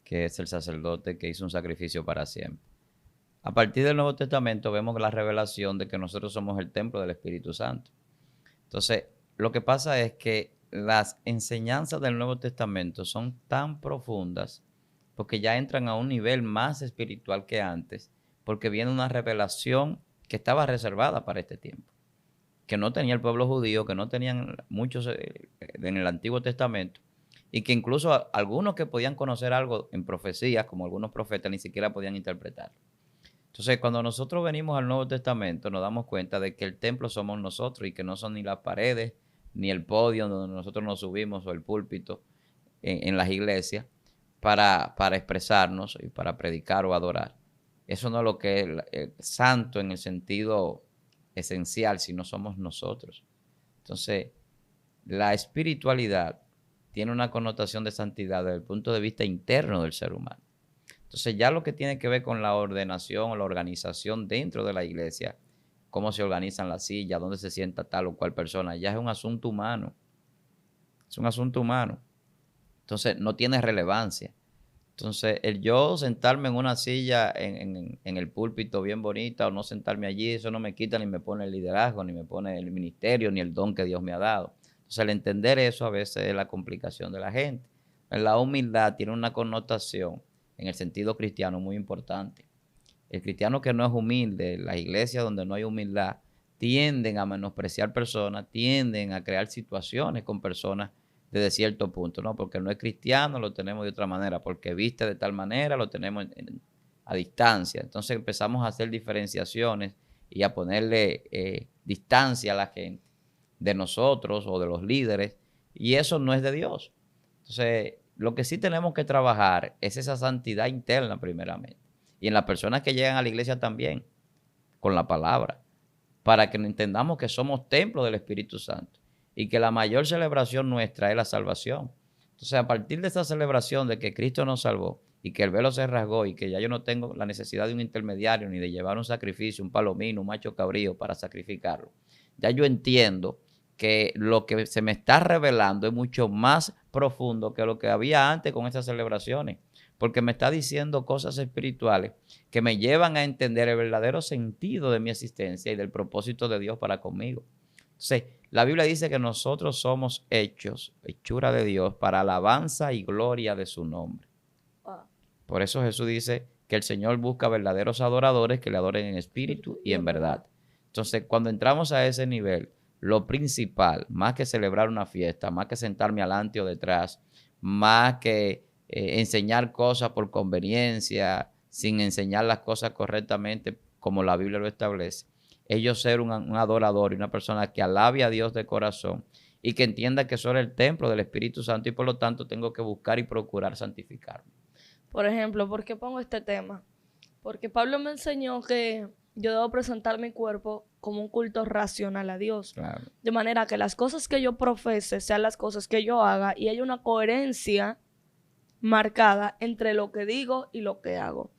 que es el sacerdote que hizo un sacrificio para siempre. A partir del Nuevo Testamento vemos la revelación de que nosotros somos el templo del Espíritu Santo. Entonces, lo que pasa es que las enseñanzas del Nuevo Testamento son tan profundas porque ya entran a un nivel más espiritual que antes, porque viene una revelación que estaba reservada para este tiempo, que no tenía el pueblo judío, que no tenían muchos en el Antiguo Testamento, y que incluso algunos que podían conocer algo en profecías, como algunos profetas, ni siquiera podían interpretarlo. Entonces, cuando nosotros venimos al Nuevo Testamento, nos damos cuenta de que el templo somos nosotros y que no son ni las paredes, ni el podio donde nosotros nos subimos o el púlpito en las iglesias para expresarnos y para predicar o adorar. Eso no es lo que es santo en el sentido esencial, sino somos nosotros. Entonces, la espiritualidad tiene una connotación de santidad desde el punto de vista interno del ser humano. Entonces, ya lo que tiene que ver con la ordenación o la organización dentro de la iglesia, cómo se organizan las sillas, dónde se sienta tal o cual persona, ya es un asunto humano. Es un asunto humano. Entonces, no tiene relevancia. Entonces, el yo sentarme en una silla en el púlpito bien bonita o no sentarme allí, eso no me quita ni me pone el liderazgo, ni me pone el ministerio, ni el don que Dios me ha dado. Entonces, al entender eso a veces es la complicación de la gente. La humildad tiene una connotación en el sentido cristiano muy importante. El cristiano que no es humilde, las iglesias donde no hay humildad, tienden a menospreciar personas, tienden a crear situaciones con personas desde cierto punto, ¿no? Porque no es cristiano, lo tenemos de otra manera, porque viste de tal manera, lo tenemos a distancia. Entonces empezamos a hacer diferenciaciones y a ponerle distancia a la gente de nosotros o de los líderes, y eso no es de Dios. Entonces, lo que sí tenemos que trabajar es esa santidad interna primeramente, y en las personas que llegan a la iglesia también, con la palabra, para que entendamos que somos templo del Espíritu Santo y que la mayor celebración nuestra es la salvación. Entonces, a partir de esa celebración de que Cristo nos salvó y que el velo se rasgó y que ya yo no tengo la necesidad de un intermediario ni de llevar un sacrificio, un palomino, un macho cabrío para sacrificarlo, ya yo entiendo que lo que se me está revelando es mucho más profundo que lo que había antes con esas celebraciones, porque me está diciendo cosas espirituales que me llevan a entender el verdadero sentido de mi existencia y del propósito de Dios para conmigo. Entonces, la Biblia dice que nosotros somos hechos, hechura de Dios, para alabanza y gloria de su nombre. Por eso Jesús dice que el Señor busca verdaderos adoradores que le adoren en espíritu y en verdad. Entonces, cuando entramos a ese nivel, lo principal, más que celebrar una fiesta, más que sentarme adelante o detrás, más que enseñar cosas por conveniencia, sin enseñar las cosas correctamente como la Biblia lo establece, es yo ser un adorador y una persona que alabe a Dios de corazón y que entienda que soy el templo del Espíritu Santo y por lo tanto tengo que buscar y procurar santificarme. Por ejemplo, ¿por qué pongo este tema? Porque Pablo me enseñó que yo debo presentar mi cuerpo como un culto racional a Dios. Claro. De manera que las cosas que yo profese sean las cosas que yo haga y haya una coherencia marcada entre lo que digo y lo que hago.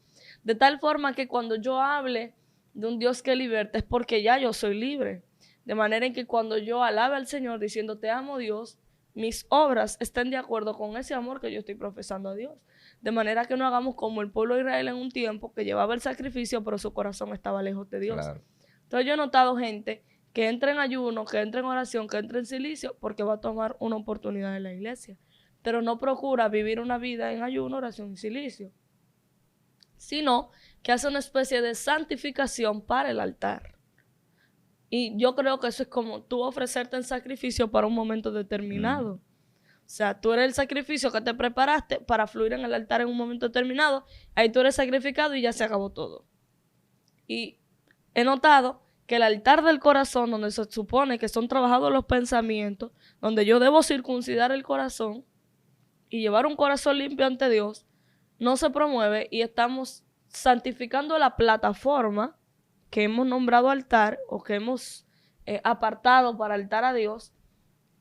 De tal forma que cuando yo hable de un Dios que liberta es porque ya yo soy libre. De manera en que cuando yo alabe al Señor diciendo te amo Dios, mis obras estén de acuerdo con ese amor que yo estoy profesando a Dios. De manera que no hagamos como el pueblo de Israel en un tiempo que llevaba el sacrificio pero su corazón estaba lejos de Dios. Claro. Entonces yo he notado gente que entra en ayuno, que entra en oración, que entra en silicio porque va a tomar una oportunidad en la iglesia. Pero no procura vivir una vida en ayuno, oración y silicio, sino que hace una especie de santificación para el altar. Y yo creo que eso es como tú ofrecerte en sacrificio para un momento determinado. O sea, tú eres el sacrificio que te preparaste para fluir en el altar en un momento determinado. Ahí tú eres sacrificado y ya se acabó todo. Y he notado que el altar del corazón, donde se supone que son trabajados los pensamientos, donde yo debo circuncidar el corazón y llevar un corazón limpio ante Dios, no se promueve y estamos santificando la plataforma que hemos nombrado altar o que hemos apartado para altar a Dios.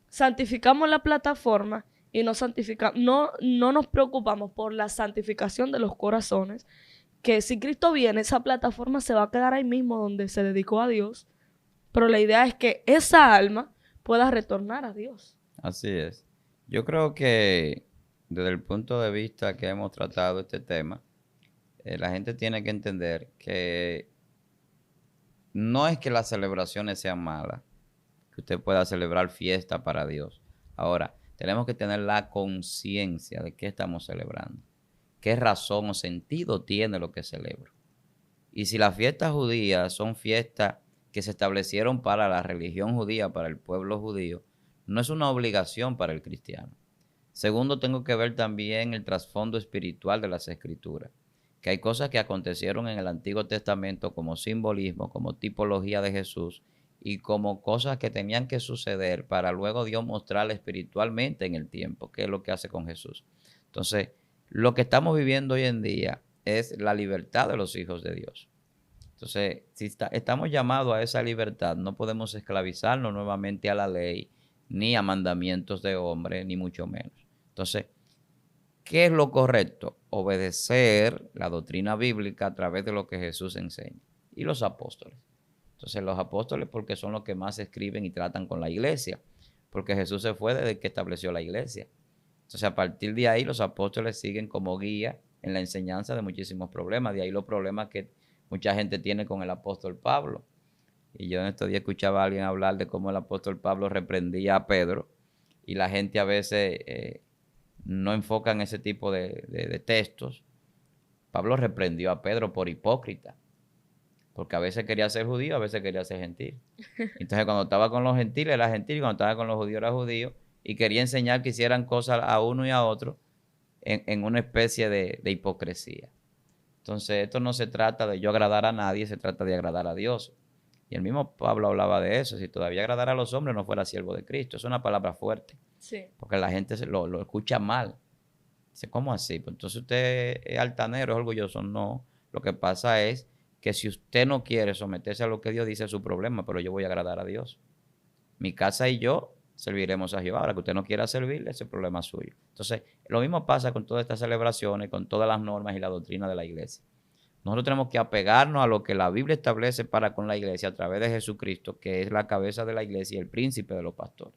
Santificamos la plataforma y no nos preocupamos por la santificación de los corazones, que si Cristo viene, esa plataforma se va a quedar ahí mismo donde se dedicó a Dios, pero la idea es que esa alma pueda retornar a Dios. Así es. Yo creo que desde el punto de vista que hemos tratado este tema, la gente tiene que entender que no es que las celebraciones sean malas, que usted pueda celebrar fiesta para Dios. Ahora, tenemos que tener la conciencia de qué estamos celebrando, qué razón o sentido tiene lo que celebro. Y si las fiestas judías son fiestas que se establecieron para la religión judía, para el pueblo judío, no es una obligación para el cristiano. Segundo, tengo que ver también el trasfondo espiritual de las escrituras, que hay cosas que acontecieron en el Antiguo Testamento como simbolismo, como tipología de Jesús y como cosas que tenían que suceder para luego Dios mostrarle espiritualmente en el tiempo, que es lo que hace con Jesús. Entonces, lo que estamos viviendo hoy en día es la libertad de los hijos de Dios. Entonces, si estamos llamados a esa libertad, no podemos esclavizarnos nuevamente a la ley, ni a mandamientos de hombre, ni mucho menos. Entonces, ¿qué es lo correcto? Obedecer la doctrina bíblica a través de lo que Jesús enseña. Y los apóstoles. Entonces, los apóstoles porque son los que más escriben y tratan con la iglesia. Porque Jesús se fue desde que estableció la iglesia. Entonces, a partir de ahí, los apóstoles siguen como guía en la enseñanza de muchísimos problemas. De ahí los problemas que mucha gente tiene con el apóstol Pablo. Y yo en estos días escuchaba a alguien hablar de cómo el apóstol Pablo reprendía a Pedro. Y la gente a veces no enfocan ese tipo de textos. Pablo reprendió a Pedro por hipócrita. Porque a veces quería ser judío, a veces quería ser gentil. Entonces cuando estaba con los gentiles era gentil, y cuando estaba con los judíos era judío. Y quería enseñar que hicieran cosas a uno y a otro en una especie de hipocresía. Entonces esto no se trata de yo agradar a nadie, se trata de agradar a Dios. Y el mismo Pablo hablaba de eso. Si todavía agradara a los hombres no fuera siervo de Cristo. Es una palabra fuerte. Sí. Porque la gente lo escucha mal. Dice, ¿cómo así? Pues entonces usted es altanero, es orgulloso. No. Lo que pasa es que si usted no quiere someterse a lo que Dios dice es su problema, pero yo voy a agradar a Dios. Mi casa y yo serviremos a Jehová. Ahora que usted no quiera servirle, ese problema es suyo. Entonces, lo mismo pasa con todas estas celebraciones, con todas las normas y la doctrina de la iglesia. Nosotros tenemos que apegarnos a lo que la Biblia establece para con la iglesia a través de Jesucristo, que es la cabeza de la iglesia y el príncipe de los pastores.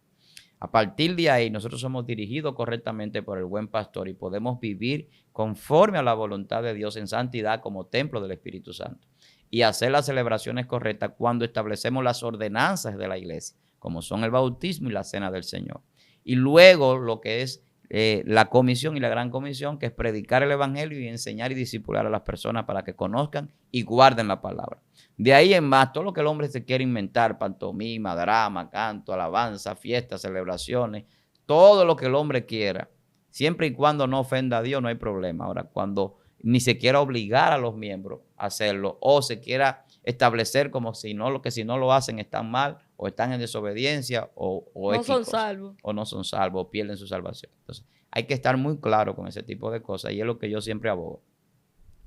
A partir de ahí, nosotros somos dirigidos correctamente por el buen pastor y podemos vivir conforme a la voluntad de Dios en santidad como templo del Espíritu Santo y hacer las celebraciones correctas cuando establecemos las ordenanzas de la iglesia, como son el bautismo y la cena del Señor. Y luego lo que es la comisión y la gran comisión, que es predicar el evangelio y enseñar y discipular a las personas para que conozcan y guarden la palabra. De ahí en más, todo lo que el hombre se quiere inventar, pantomima, drama, canto, alabanza, fiestas, celebraciones, todo lo que el hombre quiera, siempre y cuando no ofenda a Dios, no hay problema. Ahora, cuando ni se quiera obligar a los miembros a hacerlo o se quiera establecer como si no lo hacen están mal o están en desobediencia o no son salvos. O no son salvos o pierden su salvación. Entonces, hay que estar muy claro con ese tipo de cosas y es lo que yo siempre abogo.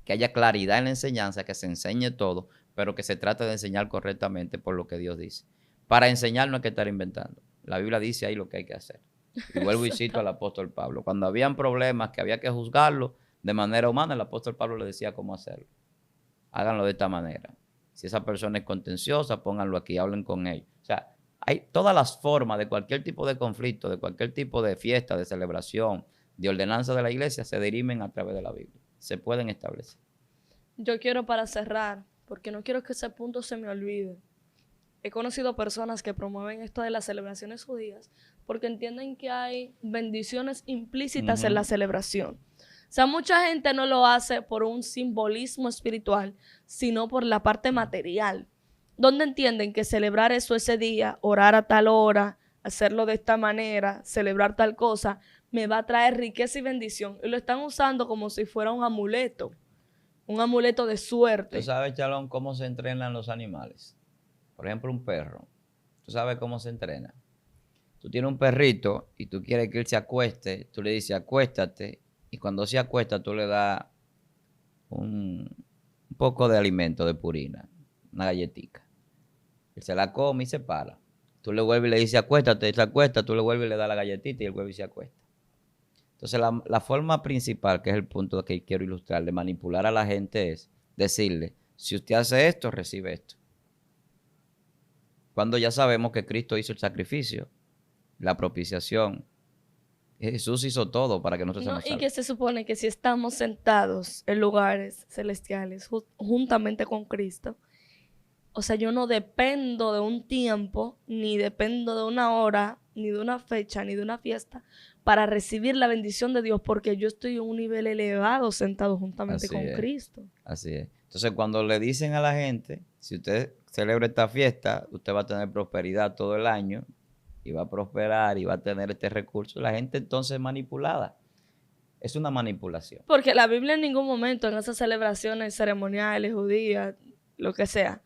Que haya claridad en la enseñanza, que se enseñe todo, pero que se trate de enseñar correctamente por lo que Dios dice. Para enseñar no hay que estar inventando. La Biblia dice ahí lo que hay que hacer. Y vuelvo y cito al apóstol Pablo. Cuando habían problemas que había que juzgarlo de manera humana, el apóstol Pablo le decía cómo hacerlo. Háganlo de esta manera. Si esa persona es contenciosa, pónganlo aquí, hablen con ellos. O sea, hay todas las formas de cualquier tipo de conflicto, de cualquier tipo de fiesta, de celebración, de ordenanza de la iglesia, se dirimen a través de la Biblia. Se pueden establecer. Yo quiero para cerrar, porque no quiero que ese punto se me olvide. He conocido personas que promueven esto de las celebraciones judías porque entienden que hay bendiciones implícitas en la celebración. O sea, mucha gente no lo hace por un simbolismo espiritual, sino por la parte material, donde entienden que celebrar eso ese día, orar a tal hora, hacerlo de esta manera, celebrar tal cosa, me va a traer riqueza y bendición. Y lo están usando como si fuera un amuleto de suerte. ¿Tú sabes, Chalón, cómo se entrenan los animales? Por ejemplo, un perro. ¿Tú sabes cómo se entrena? Tú tienes un perrito y tú quieres que él se acueste, tú le dices acuéstate, y cuando se acuesta tú le das un poco de alimento, de purina, una galletita. Él se la come y se para. Tú le vuelves y le dices acuéstate, se acuesta, tú le vuelves y le das la galletita y él vuelve y se acuesta. Entonces la forma principal, que es el punto que quiero ilustrar, de manipular a la gente es decirle, si usted hace esto, recibe esto. Cuando ya sabemos que Cristo hizo el sacrificio, la propiciación, Jesús hizo todo para que nosotros No, seamos y salvos. que se supone que si estamos sentados en lugares celestiales juntamente con Cristo, o sea, yo no dependo de un tiempo, ni dependo de una hora, ni de una fecha, ni de una fiesta para recibir la bendición de Dios, porque yo estoy en un nivel elevado sentado juntamente Así con es. Cristo. Así es. Entonces, cuando le dicen a la gente, si usted celebra esta fiesta, usted va a tener prosperidad todo el año, y va a prosperar, y va a tener este recurso, la gente entonces es manipulada. Es una manipulación. Porque la Biblia en ningún momento en esas celebraciones ceremoniales, judías, lo que sea,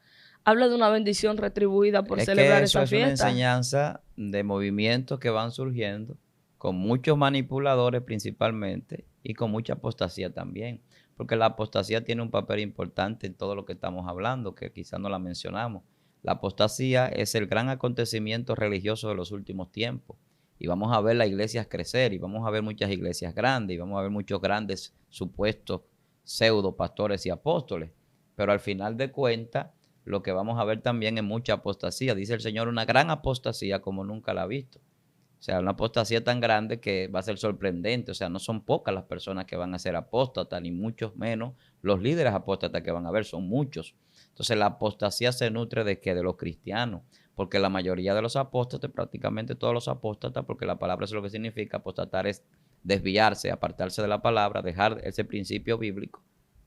habla de una bendición retribuida por Es celebrar que eso esa es una fiesta. enseñanza de movimientos que van surgiendo, con muchos manipuladores principalmente, y con mucha apostasía también. Porque la apostasía tiene un papel importante en todo lo que estamos hablando, que quizás no la mencionamos. La apostasía es el gran acontecimiento religioso de los últimos tiempos. Y vamos a ver las iglesias crecer, y vamos a ver muchas iglesias grandes, y vamos a ver muchos grandes supuestos pseudo pastores y apóstoles. Pero al final de cuentas, lo que vamos a ver también es mucha apostasía. Dice el Señor, una gran apostasía como nunca la ha visto. O sea, una apostasía tan grande que va a ser sorprendente. O sea, no son pocas las personas que van a ser apóstatas, ni muchos menos los líderes apóstatas que van a ver, son muchos. Entonces, la apostasía se nutre de ¿qué? De los cristianos. Porque la mayoría de los apóstatas, prácticamente todos los apóstatas, porque la palabra es lo que significa, apostatar es desviarse, apartarse de la palabra, dejar ese principio bíblico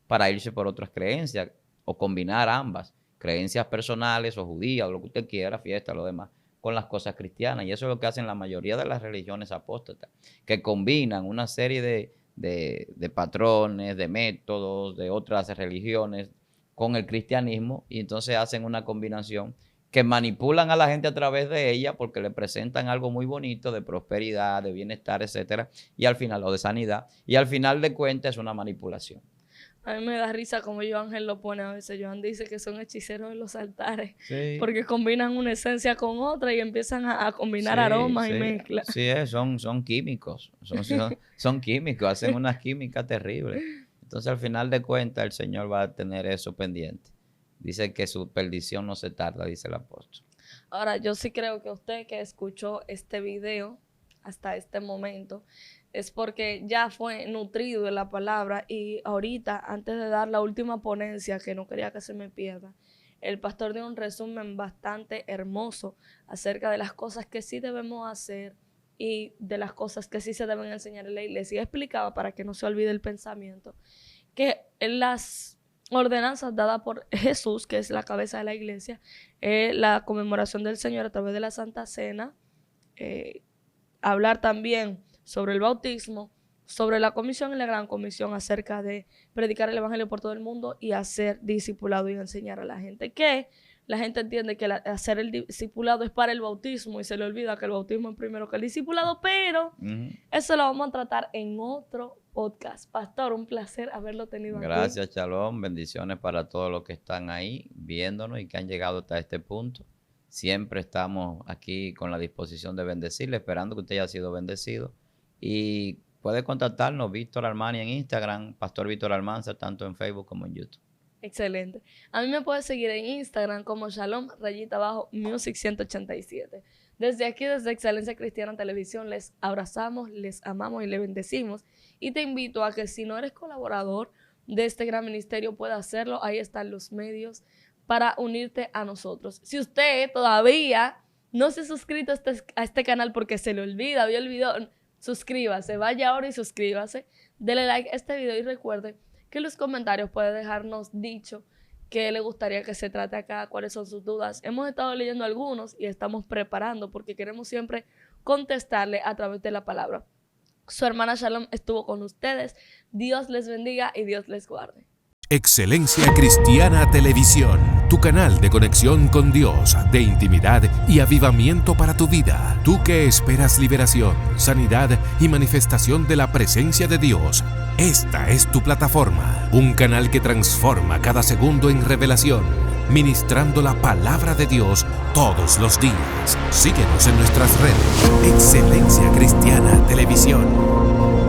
para irse por otras creencias o combinar ambas, creencias personales o judías o lo que usted quiera, fiesta, lo demás, con las cosas cristianas. Y eso es lo que hacen la mayoría de las religiones apóstatas, que combinan una serie de patrones, de métodos, de otras religiones con el cristianismo, y entonces hacen una combinación que manipulan a la gente a través de ella porque le presentan algo muy bonito de prosperidad, de bienestar, etcétera, y al final, o de sanidad, y al final de cuentas es una manipulación. A mí me da risa como Joángel lo pone a veces. Joan dice que son hechiceros de los altares, Sí. porque combinan una esencia con otra y empiezan a combinar Sí, aromas y sí. mezclas. Sí, son químicos, son químicos, hacen unas químicas terribles. Entonces al final de cuentas el Señor va a tener eso pendiente. Dice que su perdición no se tarda, dice el apóstol. Ahora, yo sí creo que usted que escuchó este video hasta este momento es porque ya fue nutrido de la palabra, y ahorita, antes de dar la última ponencia, que no quería que se me pierda, el pastor dio un resumen bastante hermoso acerca de las cosas que sí debemos hacer y de las cosas que sí se deben enseñar en la iglesia. Y explicaba, para que no se olvide el pensamiento, que en las ordenanzas dadas por Jesús, que es la cabeza de la iglesia, la conmemoración del Señor a través de la Santa Cena, hablar también sobre el bautismo, sobre la comisión y la gran comisión acerca de predicar el evangelio por todo el mundo y hacer discipulado y enseñar a la gente. Que la gente entiende que hacer el discipulado es para el bautismo y se le olvida que el bautismo es primero que el discipulado, pero eso lo vamos a tratar en otro podcast. Pastor, un placer haberlo tenido aquí. Gracias, Shalom. Bendiciones para todos los que están ahí viéndonos y que han llegado hasta este punto. Siempre estamos aquí con la disposición de bendecirle, esperando que usted haya sido bendecido. Y puede contactarnos, Víctor Armani en Instagram, Pastor Víctor Almanza, tanto en Facebook como en YouTube. Excelente. A mí me puedes seguir en Instagram como Shalom_Music187. Desde aquí, desde Excelencia Cristiana Televisión, les abrazamos, les amamos y les bendecimos. Y te invito a que si no eres colaborador de este gran ministerio, puedas hacerlo. Ahí están los medios para unirte a nosotros. Si usted todavía no se ha suscrito a este canal porque se le olvida, vio el video, suscríbase, vaya ahora y suscríbase, dele like a este video y recuerde que en los comentarios puede dejarnos dicho qué le gustaría que se trate acá, cuáles son sus dudas. Hemos estado leyendo algunos y estamos preparando porque queremos siempre contestarle a través de la palabra. Su hermana Shalom estuvo con ustedes. Dios les bendiga y Dios les guarde. Excelencia Cristiana Televisión, tu canal de conexión con Dios, de intimidad y avivamiento para tu vida. Tú que esperas liberación, sanidad y manifestación de la presencia de Dios, esta es tu plataforma. Un canal que transforma cada segundo en revelación, ministrando la palabra de Dios todos los días. Síguenos en nuestras redes. Excelencia Cristiana Televisión.